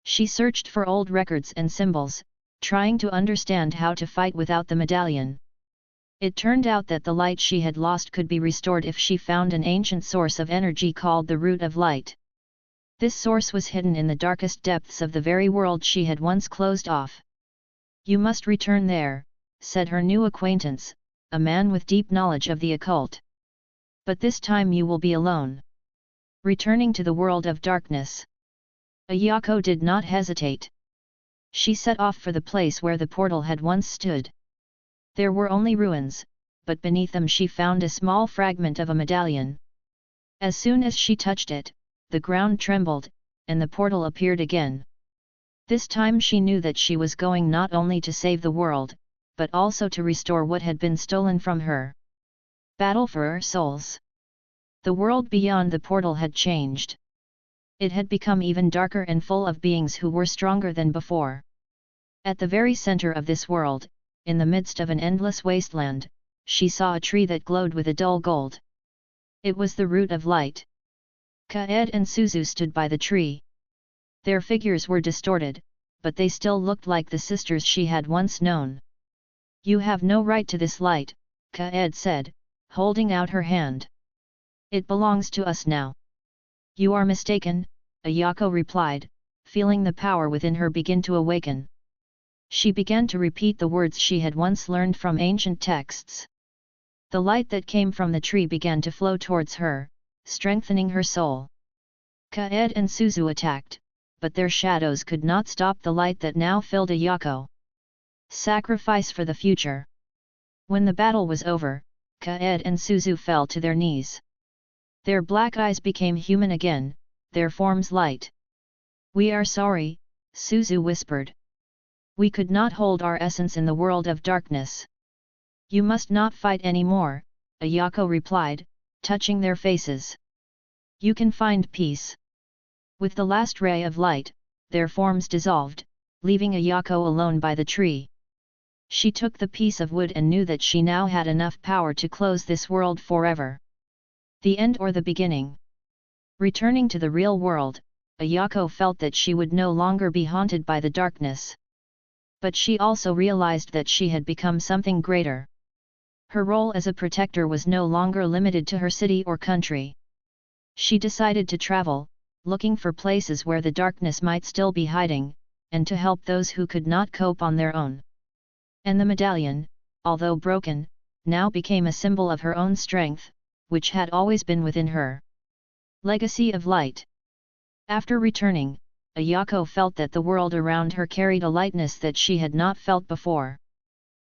She searched for old records and symbols, trying to understand how to fight without the medallion. It turned out that the light she had lost could be restored if she found an ancient source of energy called the Root of Light. This source was hidden in the darkest depths of the very world she had once closed off. "You must return there," said her new acquaintance, a man with deep knowledge of the occult. "But this time you will be alone." Returning to the world of darkness. Ayako did not hesitate. She set off for the place where the portal had once stood. There were only ruins, but beneath them she found a small fragment of a medallion. As soon as she touched it, the ground trembled, and the portal appeared again. This time she knew that she was going not only to save the world, but also to restore what had been stolen from her. Battle for our souls. The world beyond the portal had changed. It had become even darker and full of beings who were stronger than before. At the very center of this world, in the midst of an endless wasteland, she saw a tree that glowed with a dull gold. It was the Root of Light. Kaede and Suzu stood by the tree. Their figures were distorted, but they still looked like the sisters she had once known. "You have no right to this light," Kaede said, holding out her hand. "It belongs to us now." "You are mistaken," Ayako replied, feeling the power within her begin to awaken. She began to repeat the words she had once learned from ancient texts. The light that came from the tree began to flow towards her, strengthening her soul. Kaede and Suzu attacked, but their shadows could not stop the light that now filled Ayako. Sacrifice for the future. When the battle was over, Kaede and Suzu fell to their knees. Their black eyes became human again, their forms light. "We are sorry," Suzu whispered. "We could not hold our essence in the world of darkness." "You must not fight anymore," Ayako replied, touching their faces. "You can find peace." With the last ray of light, their forms dissolved, leaving Ayako alone by the tree. She took the piece of wood and knew that she now had enough power to close this world forever. The end or the beginning? Returning to the real world, Ayako felt that she would no longer be haunted by the darkness. But she also realized that she had become something greater. Her role as a protector was no longer limited to her city or country. She decided to travel, looking for places where the darkness might still be hiding, and to help those who could not cope on their own. And the medallion, although broken, now became a symbol of her own strength, which had always been within her. Legacy of Light. After returning, Ayako felt that the world around her carried a lightness that she had not felt before.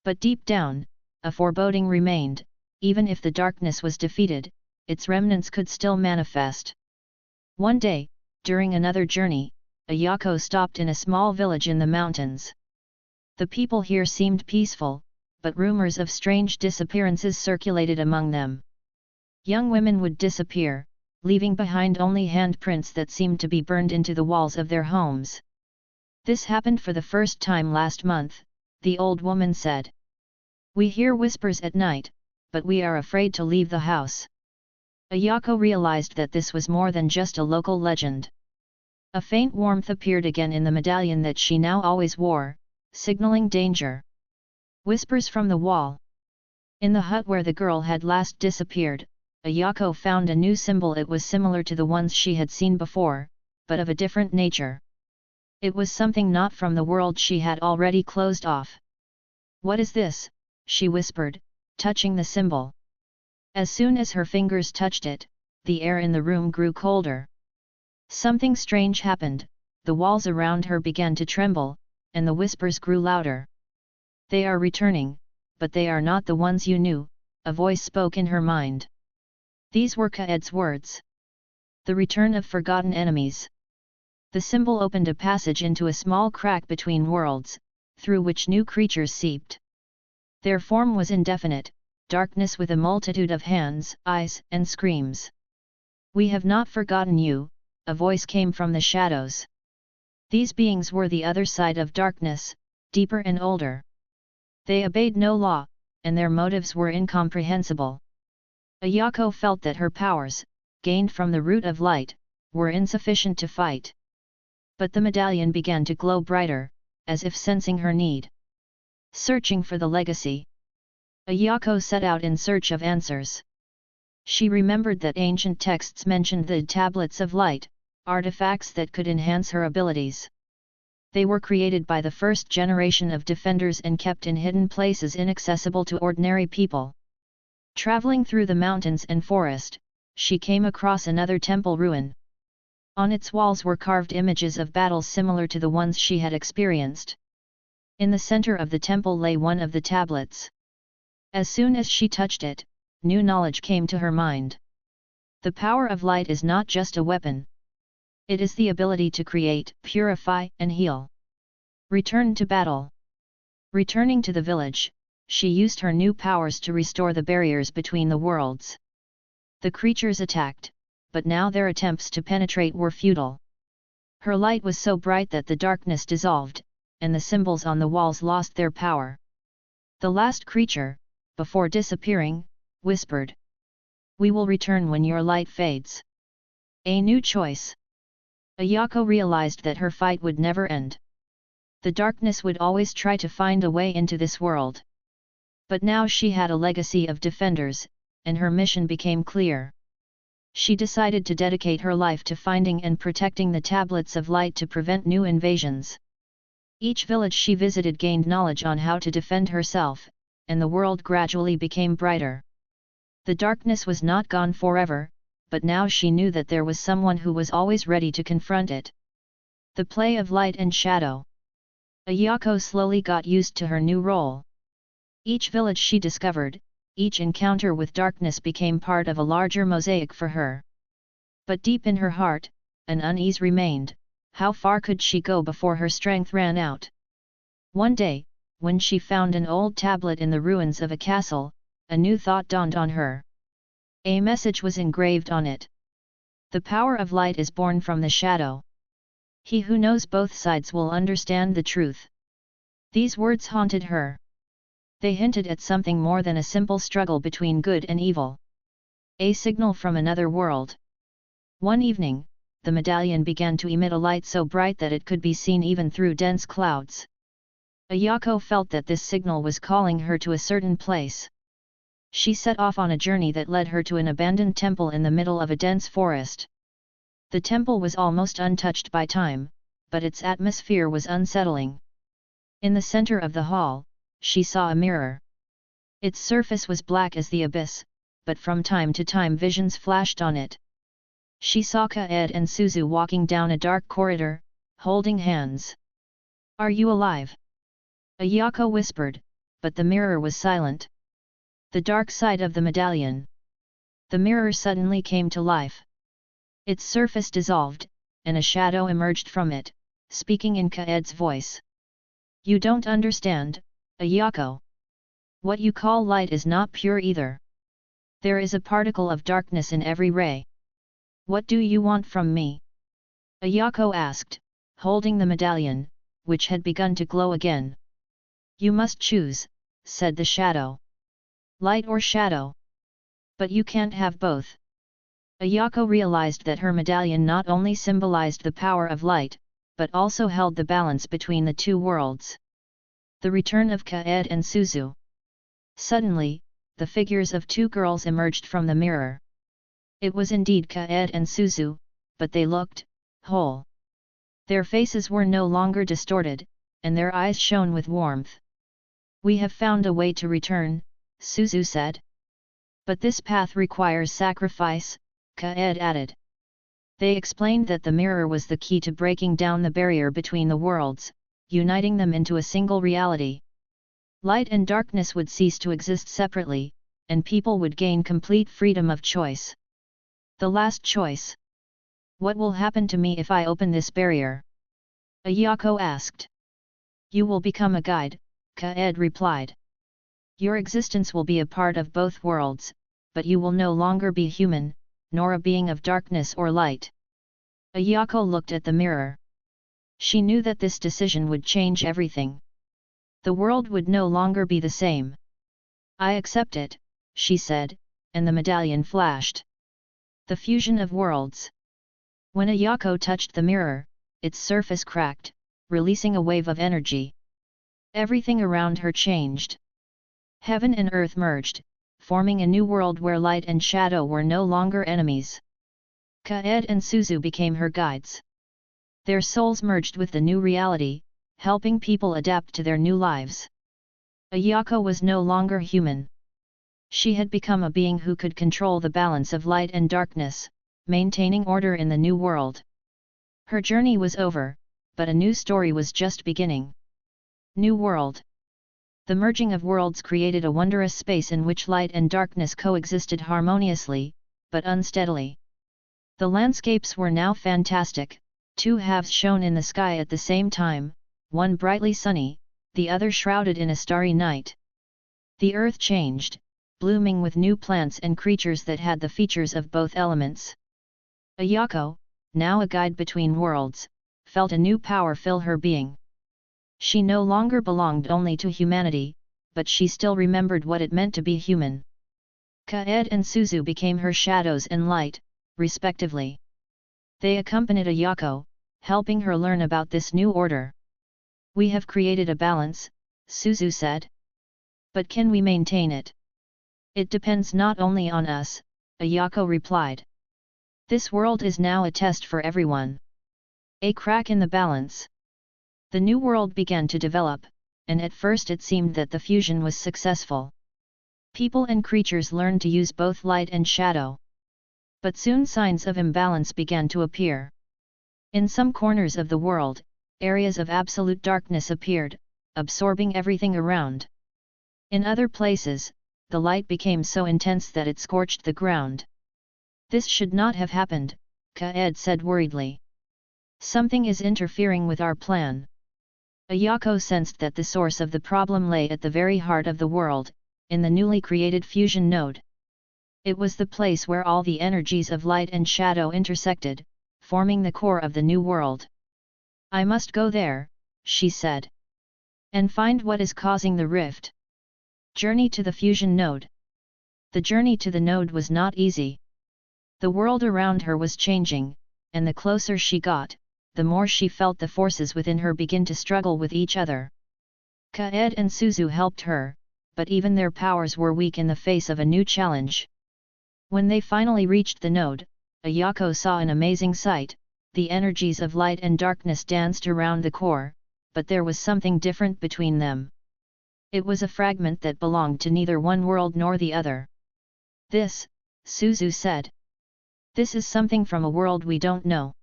But deep down, a foreboding remained. Even if the darkness was defeated, its remnants could still manifest. One day, during another journey, Ayako stopped in a small village in the mountains. The people here seemed peaceful, but rumors of strange disappearances circulated among them. Young women would disappear, leaving behind only handprints that seemed to be burned into the walls of their homes. This happened for the first time last month, the old woman said. We hear whispers at night, but we are afraid to leave the house. Ayako realized that this was more than just a local legend. A faint warmth appeared again in the medallion that she now always wore, signaling danger. Whispers from the wall. In the hut where the girl had last disappeared, Ayako found a new symbol. It was similar to the ones she had seen before, but of a different nature. It was something not from the world she had already closed off. What is this? She whispered, touching the symbol. As soon as her fingers touched it, the air in the room grew colder. Something strange happened, the walls around her began to tremble, and the whispers grew louder. They are returning, but they are not the ones you knew, a voice spoke in her mind. These were Kaed's words. The return of forgotten enemies. The symbol opened a passage into a small crack between worlds, through which new creatures seeped. Their form was indefinite, darkness with a multitude of hands, eyes, and screams. We have not forgotten you, a voice came from the shadows. These beings were the other side of darkness, deeper and older. They obeyed no law, and their motives were incomprehensible. Ayako felt that her powers, gained from the root of light, were insufficient to fight. But the medallion began to glow brighter, as if sensing her need. Searching for the legacy. Ayako set out in search of answers. She remembered that ancient texts mentioned the tablets of light, artifacts that could enhance her abilities. They were created by the first generation of defenders and kept in hidden places inaccessible to ordinary people. Traveling through the mountains and forest, she came across another temple ruin. On its walls were carved images of battles similar to the ones she had experienced. In the center of the temple lay one of the tablets. As soon as she touched it, new knowledge came to her mind. The power of light is not just a weapon. It is the ability to create, purify, and heal. Return to battle. Returning to the village, she used her new powers to restore the barriers between the worlds. The creatures attacked, but now their attempts to penetrate were futile. Her light was so bright that the darkness dissolved, and the symbols on the walls lost their power. The last creature, before disappearing, whispered. We will return when your light fades. A new choice. Ayako realized that her fight would never end. The darkness would always try to find a way into this world. But now she had a legacy of defenders, and her mission became clear. She decided to dedicate her life to finding and protecting the tablets of light to prevent new invasions. Each village she visited gained knowledge on how to defend herself, and the world gradually became brighter. The darkness was not gone forever, but now she knew that there was someone who was always ready to confront it. The play of light and shadow. Ayako slowly got used to her new role. Each village she discovered, each encounter with darkness became part of a larger mosaic for her. But deep in her heart, an unease remained. How far could she go before her strength ran out? One day, when she found an old tablet in the ruins of a castle, a new thought dawned on her. A message was engraved on it. The power of light is born from the shadow. He who knows both sides will understand the truth. These words haunted her. They hinted at something more than a simple struggle between good and evil. A signal from another world. One evening, the medallion began to emit a light so bright that it could be seen even through dense clouds. Ayako felt that this signal was calling her to a certain place. She set off on a journey that led her to an abandoned temple in the middle of a dense forest. The temple was almost untouched by time, but its atmosphere was unsettling. In the center of the hall, she saw a mirror. Its surface was black as the abyss, but from time to time visions flashed on it. She saw Kaede and Suzu walking down a dark corridor, holding hands. "Are you alive?" Ayako whispered, but the mirror was silent. The dark side of the medallion. The mirror suddenly came to life. Its surface dissolved, and a shadow emerged from it, speaking in Kaede's voice. "You don't understand, Ayako. What you call light is not pure either. There is a particle of darkness in every ray. What do you want from me?" Ayako asked, holding the medallion, which had begun to glow again. "You must choose," said the shadow. "Light or shadow? But you can't have both." Ayako realized that her medallion not only symbolized the power of light, but also held the balance between the two worlds. The return of Kaede and Suzu. Suddenly, the figures of two girls emerged from the mirror. It was indeed Kaede and Suzu, but they looked whole. Their faces were no longer distorted, and their eyes shone with warmth. "We have found a way to return," Suzu said. "But this path requires sacrifice," Kaede added. They explained that the mirror was the key to breaking down the barrier between the worlds, uniting them into a single reality. Light and darkness would cease to exist separately, and people would gain complete freedom of choice. "The last choice. What will happen to me if I open this barrier?" Ayako asked. "You will become a guide," Kaede replied. "Your existence will be a part of both worlds, but you will no longer be human, nor a being of darkness or light." Ayako looked at the mirror. She knew that this decision would change everything. The world would no longer be the same. "I accept it," she said, and the medallion flashed. The fusion of worlds. When Ayako touched the mirror, its surface cracked, releasing a wave of energy. Everything around her changed. Heaven and earth merged, forming a new world where light and shadow were no longer enemies. Kaede and Suzu became her guides. Their souls merged with the new reality, helping people adapt to their new lives. Ayako was no longer human. She had become a being who could control the balance of light and darkness, maintaining order in the new world. Her journey was over, but a new story was just beginning. New world. The merging of worlds created a wondrous space in which light and darkness coexisted harmoniously, but unsteadily. The landscapes were now fantastic, two halves shone in the sky at the same time, one brightly sunny, the other shrouded in a starry night. The earth changed, blooming with new plants and creatures that had the features of both elements. Ayako, now a guide between worlds, felt a new power fill her being. She no longer belonged only to humanity, but she still remembered what it meant to be human. Kaede and Suzu became her shadows and light, respectively. They accompanied Ayako, helping her learn about this new order. "We have created a balance," Suzu said. "But can we maintain it?" "It depends not only on us," Ayako replied. "This world is now a test for everyone." A crack in the balance. The new world began to develop, and at first it seemed that the fusion was successful. People and creatures learned to use both light and shadow. But soon signs of imbalance began to appear. In some corners of the world, areas of absolute darkness appeared, absorbing everything around. In other places, the light became so intense that it scorched the ground. "This should not have happened," Kaede said worriedly. "Something is interfering with our plan." Ayako sensed that the source of the problem lay at the very heart of the world, in the newly created fusion node. It was the place where all the energies of light and shadow intersected, forming the core of the new world. "I must go there," she said. "And find what is causing the rift." Journey to the fusion node. The journey to the node was not easy. The world around her was changing, and the closer she got, the more she felt the forces within her begin to struggle with each other. Kaede and Suzu helped her, but even their powers were weak in the face of a new challenge. When they finally reached the node, Ayako saw an amazing sight, the energies of light and darkness danced around the core, but there was something different between them. It was a fragment that belonged to neither one world nor the other. This, Suzu said. This is something from a world we don't know.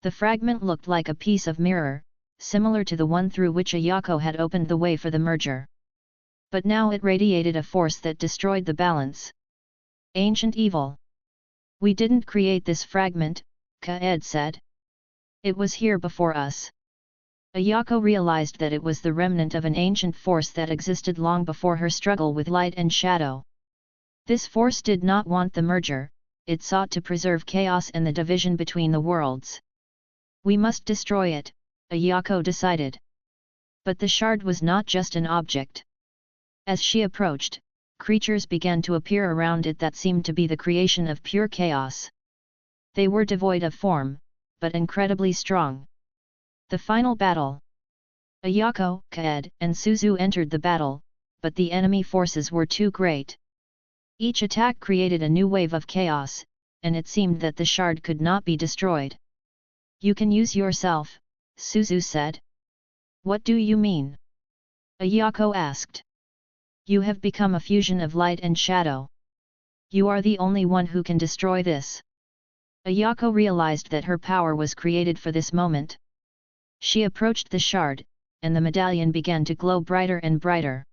The fragment looked like a piece of mirror, similar to the one through which Ayako had opened the way for the merger. But now it radiated a force that destroyed the balance. Ancient evil. We didn't create this fragment, Kaede said. It was here before us. Ayako realized that it was the remnant of an ancient force that existed long before her struggle with light and shadow. This force did not want the merger, it sought to preserve chaos and the division between the worlds. We must destroy it, Ayako decided. But the shard was not just an object. As she approached, creatures began to appear around it that seemed to be the creation of pure chaos. They were devoid of form, but incredibly strong. The final battle. Ayako, Kaede, and Suzu entered the battle, but the enemy forces were too great. Each attack created a new wave of chaos, and it seemed that the shard could not be destroyed. You can use yourself, Suzu said. What do you mean? Ayako asked. You have become a fusion of light and shadow. You are the only one who can destroy this. Ayako realized that her power was created for this moment. She approached the shard, and the medallion began to glow brighter and brighter.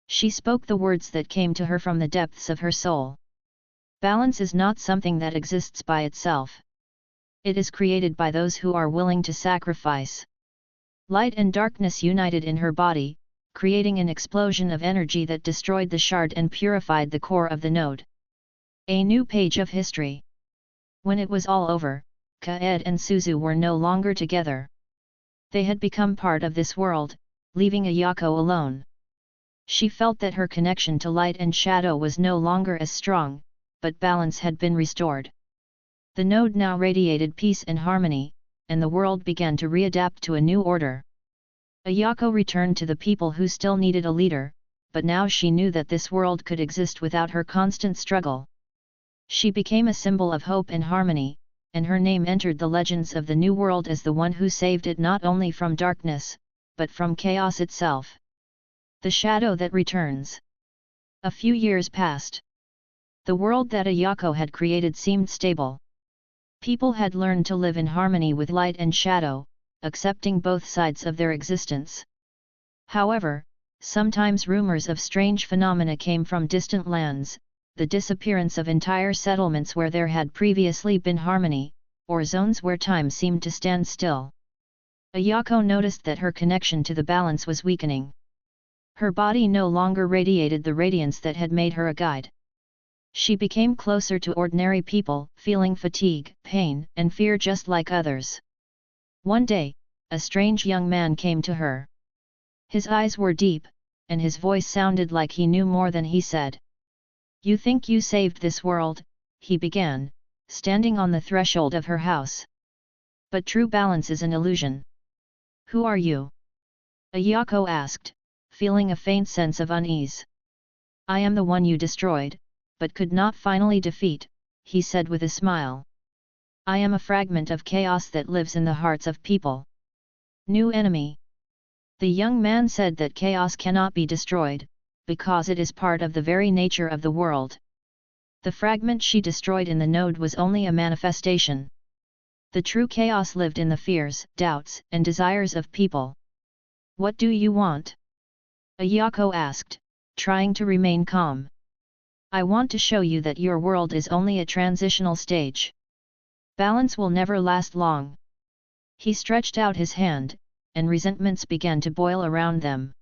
She spoke the words that came to her from the depths of her soul. Balance is not something that exists by itself. It is created by those who are willing to sacrifice. Light and darkness united in her body, creating an explosion of energy that destroyed the shard and purified the core of the node. A new page of history. When it was all over, Kaede and Suzu were no longer together. They had become part of this world, leaving Ayako alone. She felt that her connection to light and shadow was no longer as strong, but balance had been restored. The node now radiated peace and harmony, and the world began to readapt to a new order. Ayako returned to the people who still needed a leader, but now she knew that this world could exist without her constant struggle. She became a symbol of hope and harmony, and her name entered the legends of the new world as the one who saved it not only from darkness, but from chaos itself. The shadow that returns. A few years passed. The world that Ayako had created seemed stable. People had learned to live in harmony with light and shadow, accepting both sides of their existence. However, sometimes rumors of strange phenomena came from distant lands, the disappearance of entire settlements where there had previously been harmony, or zones where time seemed to stand still. Ayako noticed that her connection to the balance was weakening. Her body no longer radiated the radiance that had made her a guide. She became closer to ordinary people, feeling fatigue, pain, and fear just like others. One day, a strange young man came to her. His eyes were deep, and his voice sounded like he knew more than he said. You think you saved this world, he began, standing on the threshold of her house. But true balance is an illusion. Who are you? Ayako asked, feeling a faint sense of unease. I am the one you destroyed, but could not finally defeat, he said with a smile. I am a fragment of chaos that lives in the hearts of people. New enemy. The young man said that chaos cannot be destroyed, because it is part of the very nature of the world. The fragment she destroyed in the node was only a manifestation. The true chaos lived in the fears, doubts, and desires of people. What do you want? Ayako asked, trying to remain calm. I want to show you that your world is only a transitional stage. Balance will never last long. He stretched out his hand, and resentments began to boil around them.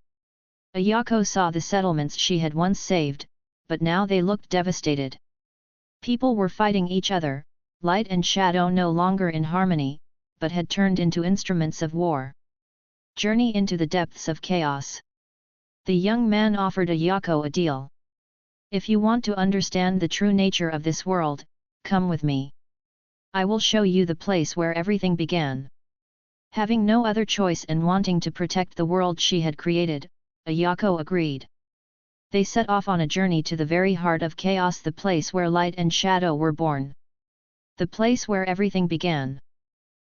Ayako saw the settlements she had once saved, but now they looked devastated. People were fighting each other, light and shadow no longer in harmony, but had turned into instruments of war. Journey into the depths of chaos. The young man offered Ayako a deal. If you want to understand the true nature of this world, come with me. I will show you the place where everything began. Having no other choice and wanting to protect the world she had created, Ayako agreed. They set off on a journey to the very heart of chaos, the place where light and shadow were born. The place where everything began.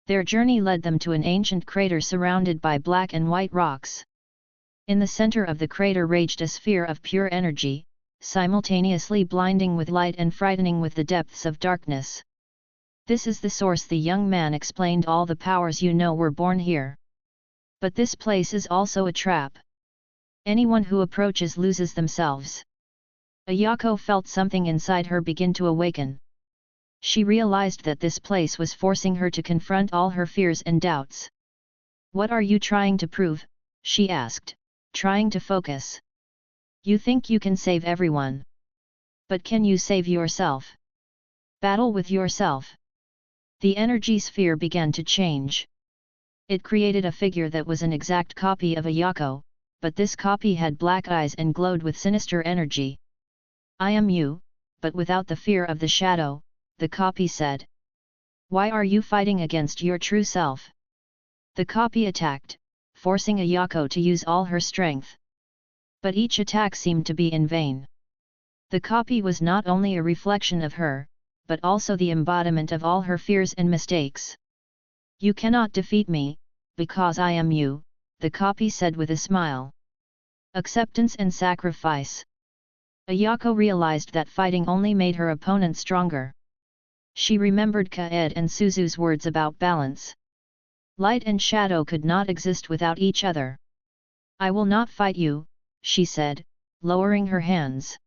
Their journey led them to an ancient crater surrounded by black and white rocks. In the center of the crater raged a sphere of pure energy, simultaneously blinding with light and frightening with the depths of darkness. "This is the source," the young man explained. "All the powers you know were born here. But this place is also a trap. Anyone who approaches loses themselves." Ayako felt something inside her begin to awaken. She realized that this place was forcing her to confront all her fears and doubts. "What are you trying to prove?" she asked, trying to focus. "You think you can save everyone. But can you save yourself? Battle with yourself." The energy sphere began to change. It created a figure that was an exact copy of Ayako, but this copy had black eyes and glowed with sinister energy. "I am you, but without the fear of the shadow," the copy said. "Why are you fighting against your true self?" The copy attacked, forcing Ayako to use all her strength. But each attack seemed to be in vain. The copy was not only a reflection of her, but also the embodiment of all her fears and mistakes. "You cannot defeat me, because I am you," the copy said with a smile. Acceptance and sacrifice. Ayako realized that fighting only made her opponent stronger. She remembered Kaede and Suzu's words about balance. Light and shadow could not exist without each other. "I will not fight you," she said, lowering her hands.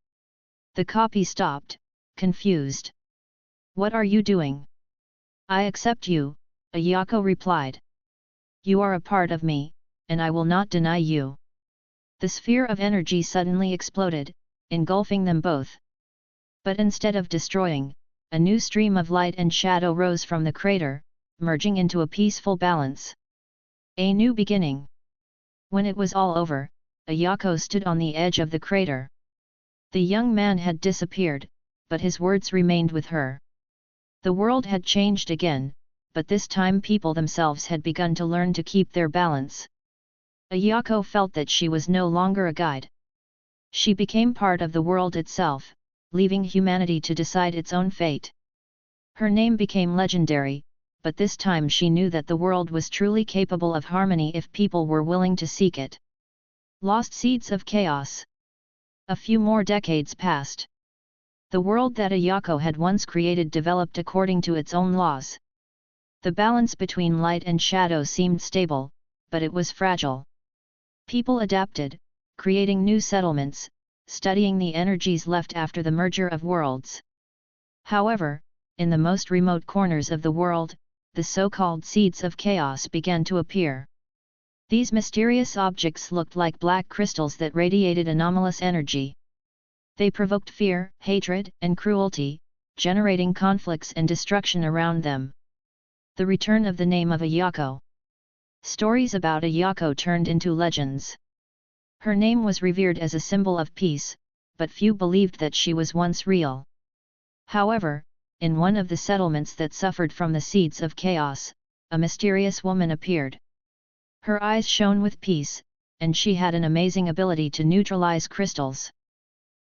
The copy stopped, confused. "What are you doing?" "I accept you," Ayako replied. "You are a part of me, and I will not deny you." The sphere of energy suddenly exploded, engulfing them both. But instead of destroying, a new stream of light and shadow rose from the crater, merging into a peaceful balance. A new beginning. When it was all over, Ayako stood on the edge of the crater. The young man had disappeared, but his words remained with her. The world had changed again, but this time people themselves had begun to learn to keep their balance. Ayako felt that she was no longer a guide. She became part of the world itself, leaving humanity to decide its own fate. Her name became legendary, but this time she knew that the world was truly capable of harmony if people were willing to seek it. Lost seeds of chaos. A few more decades passed. The world that Ayako had once created developed according to its own laws. The balance between light and shadow seemed stable, but it was fragile. People adapted, creating new settlements, studying the energies left after the merger of worlds. However, in the most remote corners of the world, the so-called seeds of chaos began to appear. These mysterious objects looked like black crystals that radiated anomalous energy. They provoked fear, hatred, and cruelty, generating conflicts and destruction around them. The return of the name of Ayako. Stories about Ayako turned into legends. Her name was revered as a symbol of peace, but few believed that she was once real. However, in one of the settlements that suffered from the seeds of chaos, a mysterious woman appeared. Her eyes shone with peace, and she had an amazing ability to neutralize crystals.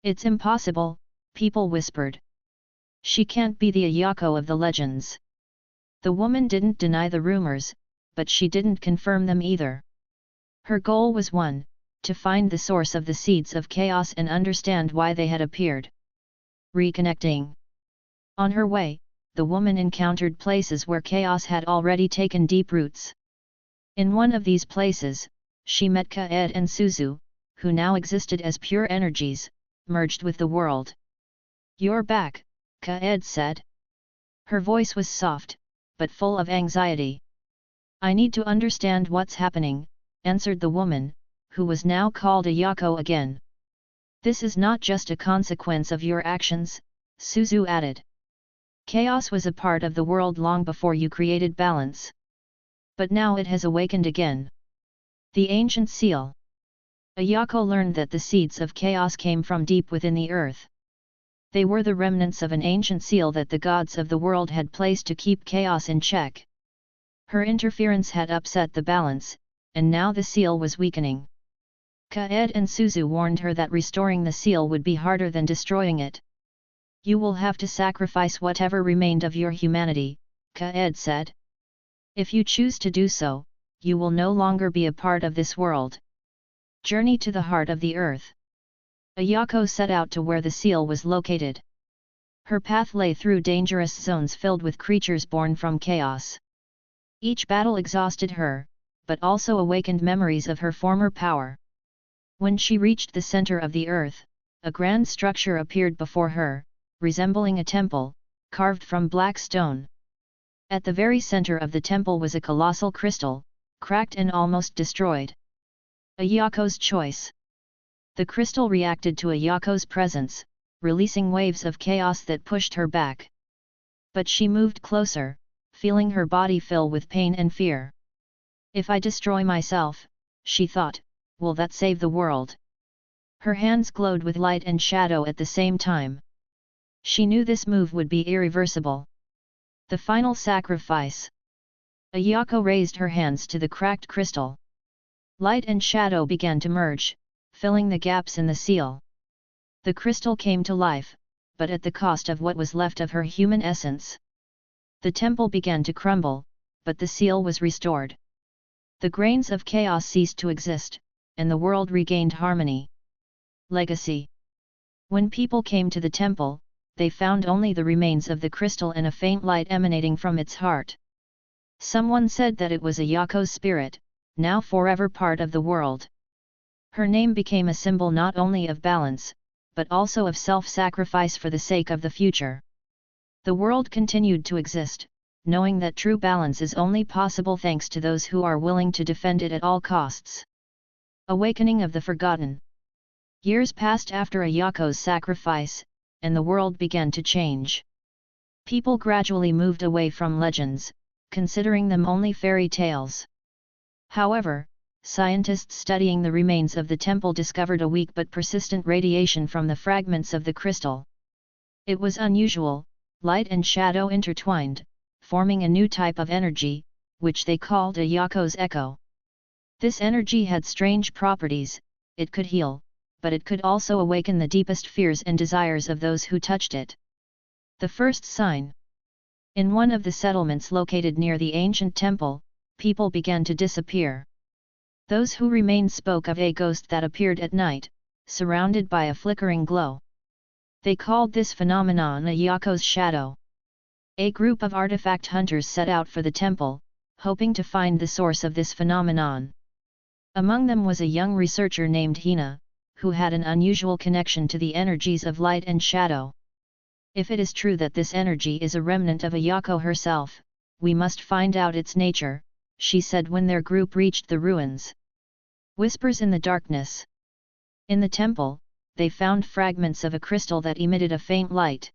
"It's impossible," people whispered. "She can't be the Ayako of the legends." The woman didn't deny the rumors, but she didn't confirm them either. Her goal was one: to find the source of the seeds of chaos and understand why they had appeared. Reconnecting. On her way, the woman encountered places where chaos had already taken deep roots. In one of these places, she met Kaede and Suzu, who now existed as pure energies, merged with the world. "You're back," Kaede said. Her voice was soft, but full of anxiety. "I need to understand what's happening," answered the woman, who was now called Ayako again. "This is not just a consequence of your actions," Suzu added. "Chaos was a part of the world long before you created balance. But now it has awakened again." The ancient seal. Ayako learned that the seeds of chaos came from deep within the earth. They were the remnants of an ancient seal that the gods of the world had placed to keep chaos in check. Her interference had upset the balance, and now the seal was weakening. Kaede and Suzu warned her that restoring the seal would be harder than destroying it. "You will have to sacrifice whatever remained of your humanity," Kaede said. If you choose to do so, you will no longer be a part of this world. Journey to the heart of the earth. Ayako set out to where the seal was located. Her path lay through dangerous zones filled with creatures born from chaos. Each battle exhausted her, but also awakened memories of her former power. When she reached the center of the earth, a grand structure appeared before her, resembling a temple, carved from black stone. At the very center of the temple was a colossal crystal, cracked and almost destroyed. Ayako's choice. The crystal reacted to Ayako's presence, releasing waves of chaos that pushed her back. But she moved closer, feeling her body fill with pain and fear. If I destroy myself, she thought, will that save the world? Her hands glowed with light and shadow at the same time. She knew this move would be irreversible. The final sacrifice. Ayako raised her hands to the cracked crystal. Light and shadow began to merge, filling the gaps in the seal. The crystal came to life, but at the cost of what was left of her human essence. The temple began to crumble, but the seal was restored. The grains of chaos ceased to exist, and the world regained harmony. Legacy. When people came to the temple, they found only the remains of the crystal and a faint light emanating from its heart. Someone said that it was Ayako's spirit, now forever part of the world. Her name became a symbol not only of balance, but also of self-sacrifice for the sake of the future. The world continued to exist, knowing that true balance is only possible thanks to those who are willing to defend it at all costs. Awakening of the Forgotten. Years passed after Ayako's sacrifice, and the world began to change. People gradually moved away from legends, considering them only fairy tales. However, scientists studying the remains of the temple discovered a weak but persistent radiation from the fragments of the crystal. It was unusual, light and shadow intertwined, forming a new type of energy, which they called Ayako's echo. This energy had strange properties. It could heal, but it could also awaken the deepest fears and desires of those who touched it. The first sign. In one of the settlements located near the ancient temple, people began to disappear. Those who remained spoke of a ghost that appeared at night, surrounded by a flickering glow. They called this phenomenon Ayako's shadow. A group of artifact hunters set out for the temple, hoping to find the source of this phenomenon. Among them was a young researcher named Hina, who had an unusual connection to the energies of light and shadow. If it is true that this energy is a remnant of Ayako herself, we must find out its nature, she said when their group reached the ruins. Whispers in the darkness. In the temple, they found fragments of a crystal that emitted a faint light.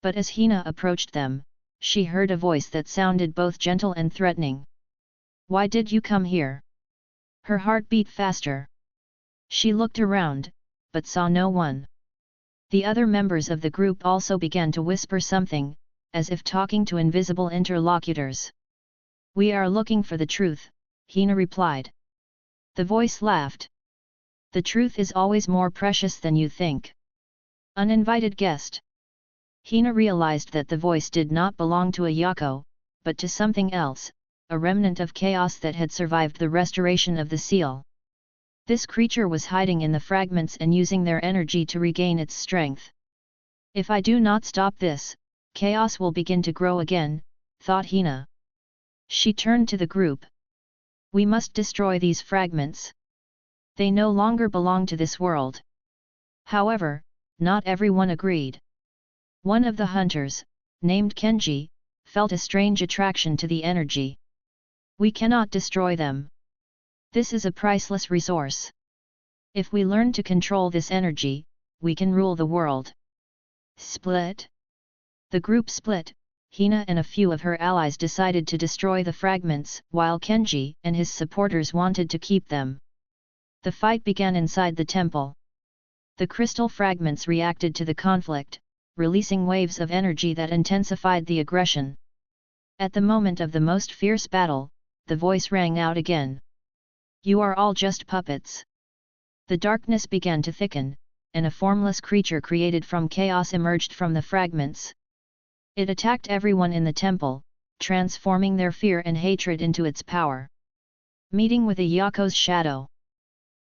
But as Hina approached them, she heard a voice that sounded both gentle and threatening. "Why did you come here?" Her heart beat faster. She looked around, but saw no one. The other members of the group also began to whisper something, as if talking to invisible interlocutors. "We are looking for the truth," Hina replied. The voice laughed. "The truth is always more precious than you think." Uninvited guest. Hina realized that the voice did not belong to Ayako, but to something else, a remnant of chaos that had survived the restoration of the seal. This creature was hiding in the fragments and using their energy to regain its strength. "If I do not stop this, chaos will begin to grow again," thought Hina. She turned to the group. "We must destroy these fragments. They no longer belong to this world." However, not everyone agreed. One of the hunters, named Kenji, felt a strange attraction to the energy. "We cannot destroy them. This is a priceless resource. If we learn to control this energy, we can rule the world." Split. The group split. Hina and a few of her allies decided to destroy the fragments, while Kenji and his supporters wanted to keep them. The fight began inside the temple. The crystal fragments reacted to the conflict, releasing waves of energy that intensified the aggression. At the moment of the most fierce battle, the voice rang out again. "You are all just puppets." The darkness began to thicken, and a formless creature created from chaos emerged from the fragments. It attacked everyone in the temple, transforming their fear and hatred into its power. Meeting with Ayako's shadow.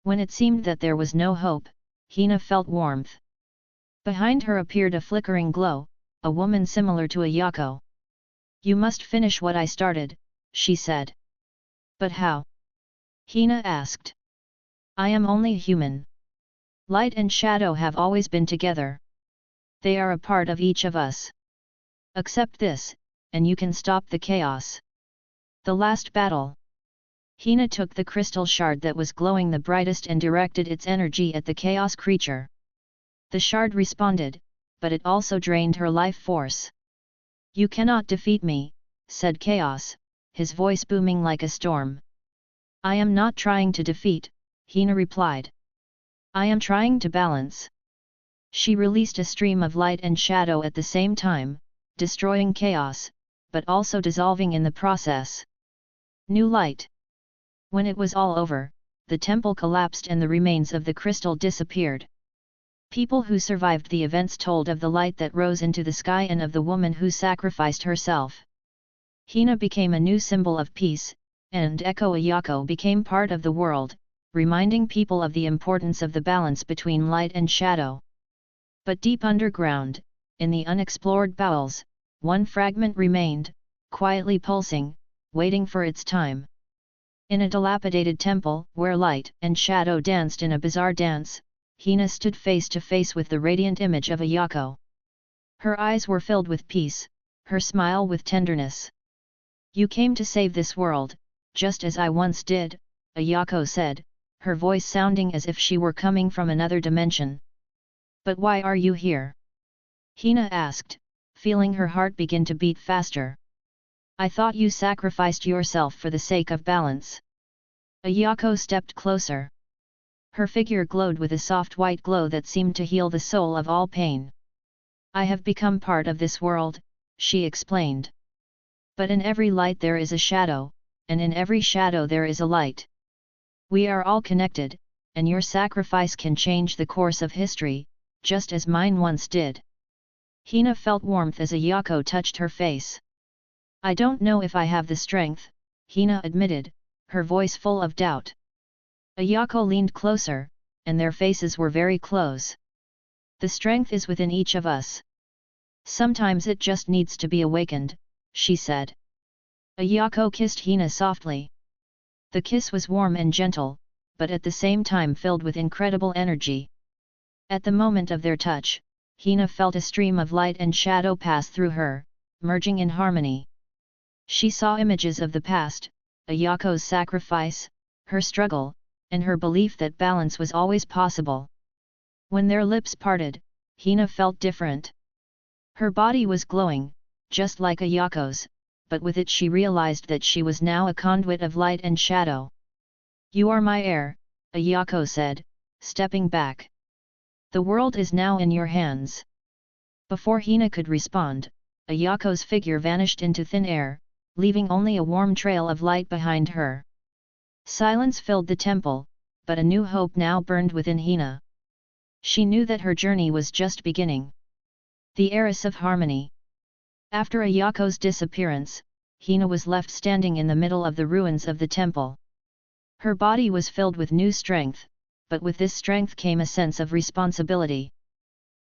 When it seemed that there was no hope, Hina felt warmth. Behind her appeared a flickering glow, a woman similar to Ayako. "You must finish what I started," she said. "But how?" Hina asked. "I am only human. Light and shadow have always been together. They are a part of each of us. Accept this, and you can stop the chaos." The last battle. Hina took the crystal shard that was glowing the brightest and directed its energy at the chaos creature. The shard responded, but it also drained her life force. "You cannot defeat me," said Chaos, his voice booming like a storm. "I am not trying to defeat," Hina replied. "I am trying to balance." She released a stream of light and shadow at the same time, destroying chaos, but also dissolving in the process. New light. When it was all over, the temple collapsed and the remains of the crystal disappeared. People who survived the events told of the light that rose into the sky and of the woman who sacrificed herself. Hina became a new symbol of peace, and Echo Ayako became part of the world, reminding people of the importance of the balance between light and shadow. But deep underground, in the unexplored bowels, one fragment remained, quietly pulsing, waiting for its time. In a dilapidated temple, where light and shadow danced in a bizarre dance, Hina stood face to face with the radiant image of Ayako. Her eyes were filled with peace, her smile with tenderness. "You came to save this world, just as I once did," Ayako said, her voice sounding as if she were coming from another dimension. "But why are you here?" Hina asked, feeling her heart begin to beat faster. "I thought you sacrificed yourself for the sake of balance." Ayako stepped closer. Her figure glowed with a soft white glow that seemed to heal the soul of all pain. "I have become part of this world," she explained. "But in every light there is a shadow, and in every shadow there is a light. We are all connected, and your sacrifice can change the course of history, just as mine once did." Hina felt warmth as Ayako touched her face. "I don't know if I have the strength," Hina admitted, her voice full of doubt. Ayako leaned closer, and their faces were very close. "The strength is within each of us. Sometimes it just needs to be awakened," she said. Ayako kissed Hina softly. The kiss was warm and gentle, but at the same time filled with incredible energy. At the moment of their touch, Hina felt a stream of light and shadow pass through her, merging in harmony. She saw images of the past, Ayako's sacrifice, her struggle, and her belief that balance was always possible. When their lips parted, Hina felt different. Her body was glowing, just like Ayako's, but with it she realized that she was now a conduit of light and shadow. "You are my heir," Ayako said, stepping back. "The world is now in your hands." Before Hina could respond, Ayako's figure vanished into thin air, leaving only a warm trail of light behind her. Silence filled the temple, but a new hope now burned within Hina. She knew that her journey was just beginning. The heiress of harmony. After Ayako's disappearance, Hina was left standing in the middle of the ruins of the temple. Her body was filled with new strength, but with this strength came a sense of responsibility.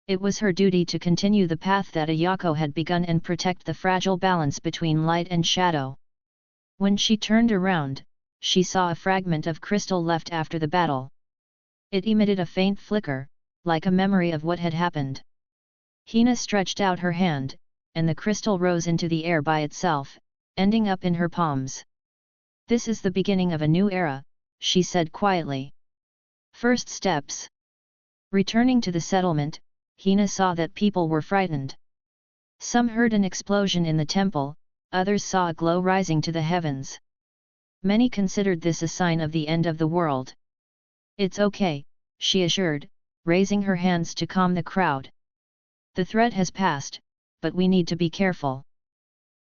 It was her duty to continue the path that Ayako had begun and protect the fragile balance between light and shadow. When she turned around, she saw a fragment of crystal left after the battle. It emitted a faint flicker, like a memory of what had happened. Hina stretched out her hand, and the crystal rose into the air by itself, ending up in her palms. "This is the beginning of a new era," she said quietly. First steps. Returning to the settlement, Hina saw that people were frightened. Some heard an explosion in the temple, others saw a glow rising to the heavens. Many considered this a sign of the end of the world. "It's okay," she assured, raising her hands to calm the crowd. "The threat has passed, but we need to be careful.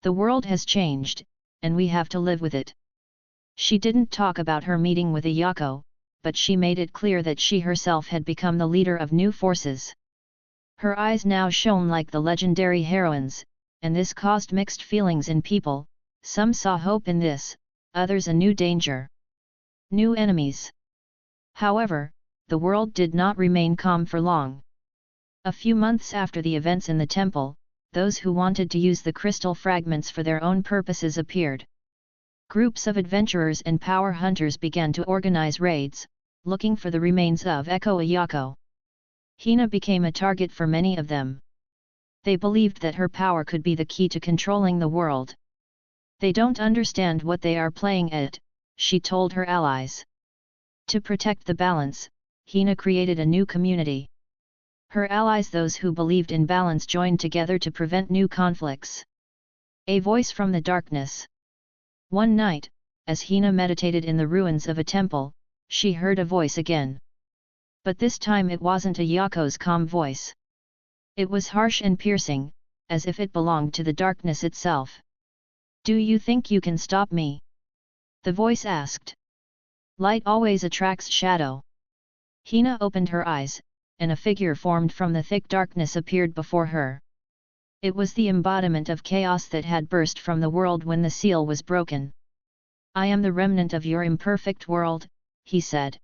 The world has changed, and we have to live with it." She didn't talk about her meeting with Ayako, but she made it clear that she herself had become the leader of new forces. Her eyes now shone like the legendary heroines, and this caused mixed feelings in people, Some saw hope in this, others a new danger. New enemies. However, the world did not remain calm for long. A few months after the events in the temple, those who wanted to use the crystal fragments for their own purposes appeared. Groups of adventurers and power hunters began to organize raids, looking for the remains of Eko Ayako. Hina became a target for many of them. They believed that her power could be the key to controlling the world. They don't understand what they are playing at, she told her allies. To protect the balance, Hina created a new community. Her allies, those who believed in balance, joined together to prevent new conflicts. A voice from the darkness. One night, as Hina meditated in the ruins of a temple, she heard a voice again. But this time it wasn't a Yako's calm voice. It was harsh and piercing, as if it belonged to the darkness itself. "Do you think you can stop me?" the voice asked. "Light always attracts shadow." Hina opened her eyes, and a figure formed from the thick darkness appeared before her. It was the embodiment of chaos that had burst from the world when the seal was broken. "I am the remnant of your imperfect world," he said.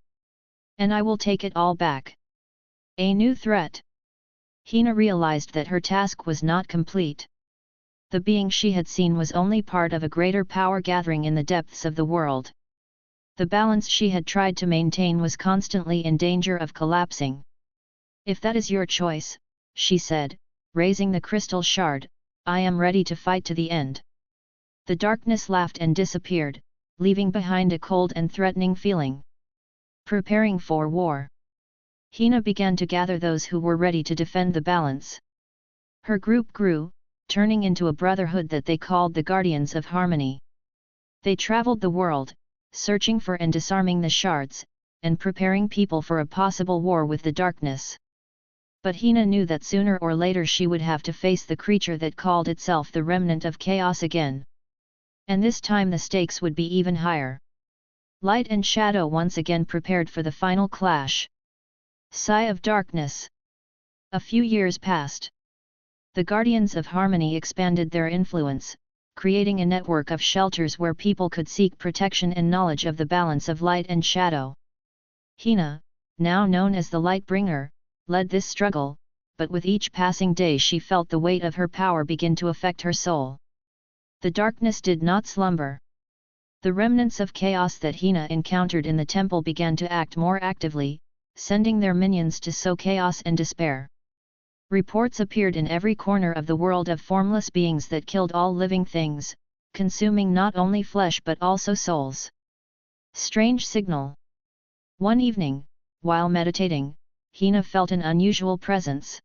"And I will take it all back." A new threat. Hina realized that her task was not complete. The being she had seen was only part of a greater power gathering in the depths of the world. The balance she had tried to maintain was constantly in danger of collapsing. "If that is your choice," she said, raising the crystal shard, "I am ready to fight to the end." The darkness laughed and disappeared, leaving behind a cold and threatening feeling. Preparing for war. Hina began to gather those who were ready to defend the balance. Her group grew, turning into a brotherhood that they called the Guardians of Harmony. They traveled the world, searching for and disarming the shards, and preparing people for a possible war with the darkness. But Hina knew that sooner or later she would have to face the creature that called itself the remnant of chaos again. And this time the stakes would be even higher. Light and shadow once again prepared for the final clash. Sigh of darkness. A few years passed. The Guardians of Harmony expanded their influence, creating a network of shelters where people could seek protection and knowledge of the balance of light and shadow. Hina, now known as the Lightbringer, led this struggle, but with each passing day she felt the weight of her power begin to affect her soul. The darkness did not slumber. The remnants of chaos that Hina encountered in the temple began to act more actively, sending their minions to sow chaos and despair. Reports appeared in every corner of the world of formless beings that killed all living things, consuming not only flesh but also souls. Strange signal. One evening, while meditating, Hina felt an unusual presence.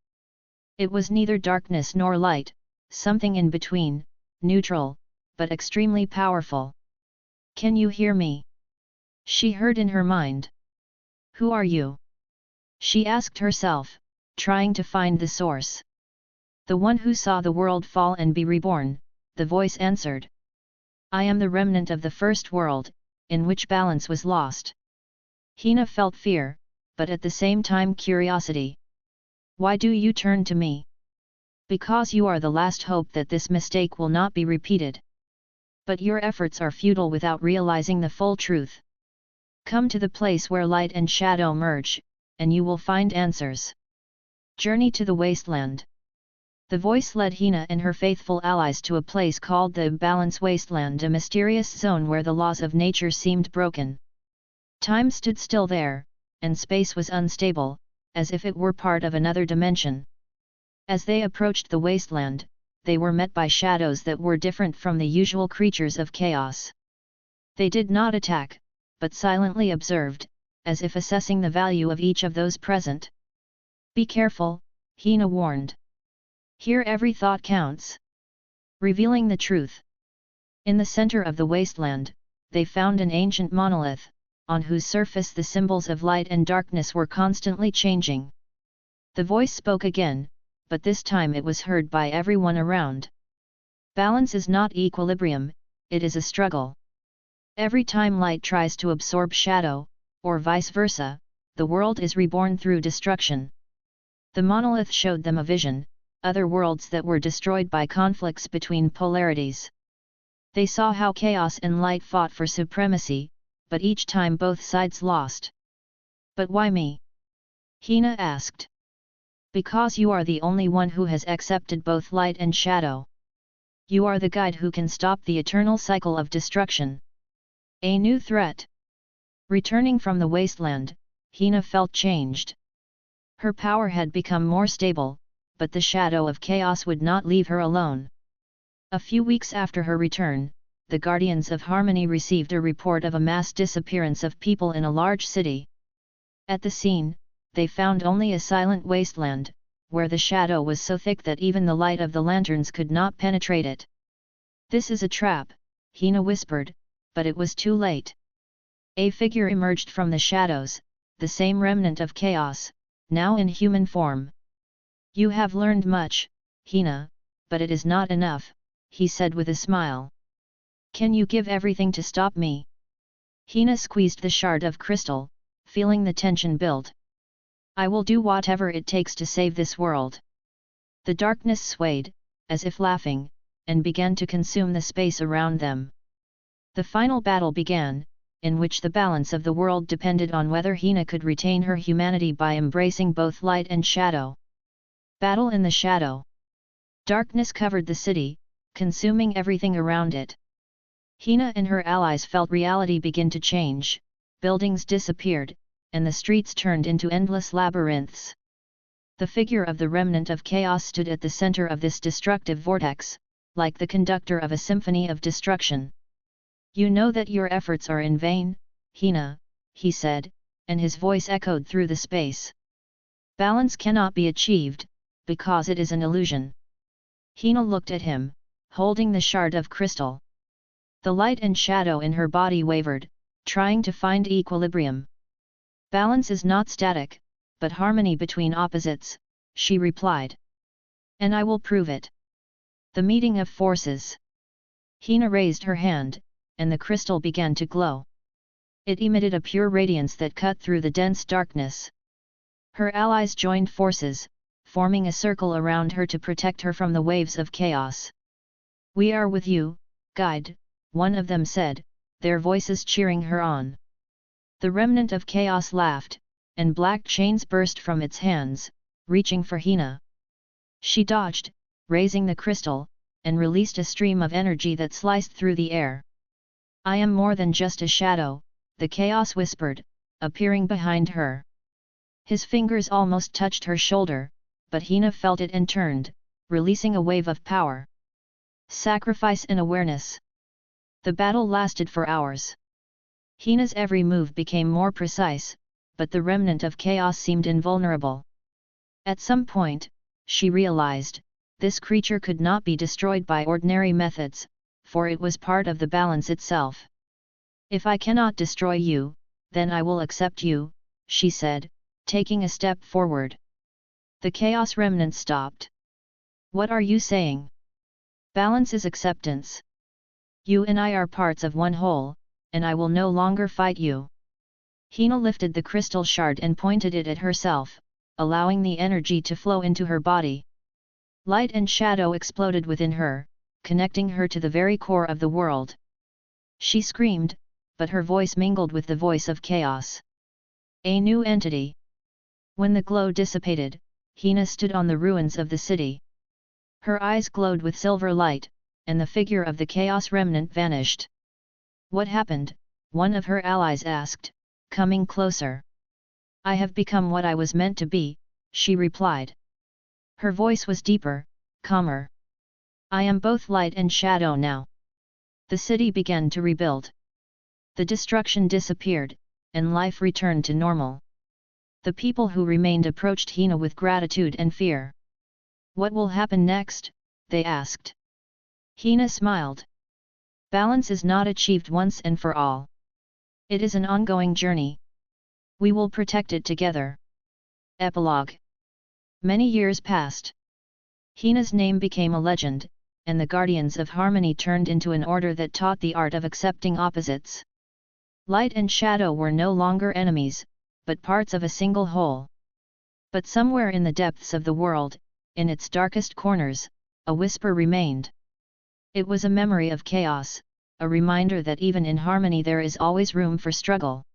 It was neither darkness nor light, something in between, neutral, but extremely powerful. "Can you hear me?" she heard in her mind. "Who are you?" she asked herself, trying to find the source. "The one who saw the world fall and be reborn," the voice answered. "I am the remnant of the first world, in which balance was lost." Hina felt fear, but at the same time curiosity. "Why do you turn to me?" "Because you are the last hope that this mistake will not be repeated. But your efforts are futile without realizing the full truth. Come to the place where light and shadow merge, and you will find answers." Journey to the Wasteland. The voice led Hina and her faithful allies to a place called the Balance Wasteland, a mysterious zone where the laws of nature seemed broken. Time stood still there, and space was unstable, as if it were part of another dimension. As they approached the wasteland, they were met by shadows that were different from the usual creatures of chaos. They did not attack, but silently observed, as if assessing the value of each of those present. "Be careful," Hina warned. "Here every thought counts." Revealing the truth. In the center of the wasteland, they found an ancient monolith, on whose surface the symbols of light and darkness were constantly changing. The voice spoke again, but this time it was heard by everyone around. "Balance is not equilibrium, it is a struggle. Every time light tries to absorb shadow, or vice versa, the world is reborn through destruction." The monolith showed them a vision, other worlds that were destroyed by conflicts between polarities. They saw how chaos and light fought for supremacy, but each time both sides lost. But why me? Hina asked. Because you are the only one who has accepted both light and shadow. You are the guide who can stop the eternal cycle of destruction. A new threat. Returning from the wasteland, Hina felt changed. Her power had become more stable, but the shadow of chaos would not leave her alone. A few weeks after her return, the Guardians of Harmony received a report of a mass disappearance of people in a large city. At the scene, they found only a silent wasteland, where the shadow was so thick that even the light of the lanterns could not penetrate it. "This is a trap," Hina whispered, but it was too late. A figure emerged from the shadows, the same remnant of chaos, now in human form. "You have learned much, Hina, but it is not enough," he said with a smile. "Can you give everything to stop me?" Hina squeezed the shard of crystal, feeling the tension build. "I will do whatever it takes to save this world." The darkness swayed, as if laughing, and began to consume the space around them. The final battle began, in which the balance of the world depended on whether Hina could retain her humanity by embracing both light and shadow. Battle in the shadow. Darkness covered the city, consuming everything around it. Hina and her allies felt reality begin to change, buildings disappeared, and the streets turned into endless labyrinths. The figure of the remnant of chaos stood at the center of this destructive vortex, like the conductor of a symphony of destruction. "You know that your efforts are in vain, Hina," he said, and his voice echoed through the space. "Balance cannot be achieved, because it is an illusion." Hina looked at him, holding the shard of crystal. The light and shadow in her body wavered, trying to find equilibrium. "Balance is not static, but harmony between opposites," she replied. "And I will prove it." The meeting of forces. Hina raised her hand, and the crystal began to glow. It emitted a pure radiance that cut through the dense darkness. Her allies joined forces, forming a circle around her to protect her from the waves of chaos. "We are with you, guide," one of them said, their voices cheering her on. The remnant of chaos laughed, and black chains burst from its hands, reaching for Hina. She dodged, raising the crystal, and released a stream of energy that sliced through the air. "I am more than just a shadow," the chaos whispered, appearing behind her. His fingers almost touched her shoulder, but Hina felt it and turned, releasing a wave of power. Sacrifice and awareness. The battle lasted for hours. Hina's every move became more precise, but the remnant of chaos seemed invulnerable. At some point, she realized, this creature could not be destroyed by ordinary methods, for it was part of the balance itself. "If I cannot destroy you, then I will accept you," she said, taking a step forward. The chaos remnant stopped. "What are you saying? Balance is acceptance. You and I are parts of one whole, and I will no longer fight you." Hina lifted the crystal shard and pointed it at herself, allowing the energy to flow into her body. Light and shadow exploded within her, connecting her to the very core of the world. She screamed, but her voice mingled with the voice of chaos. A new entity. When the glow dissipated, Hina stood on the ruins of the city. Her eyes glowed with silver light, and the figure of the chaos remnant vanished. "What happened?" one of her allies asked, coming closer. "I have become what I was meant to be," she replied. Her voice was deeper, calmer. "I am both light and shadow now." The city began to rebuild. The destruction disappeared, and life returned to normal. The people who remained approached Hina with gratitude and fear. "What will happen next?" they asked. Hina smiled. "Balance is not achieved once and for all. It is an ongoing journey. We will protect it together." Epilogue. Many years passed. Hina's name became a legend, and the Guardians of Harmony turned into an order that taught the art of accepting opposites. Light and shadow were no longer enemies, but parts of a single whole. But somewhere in the depths of the world, in its darkest corners, a whisper remained. It was a memory of chaos, a reminder that even in harmony there is always room for struggle.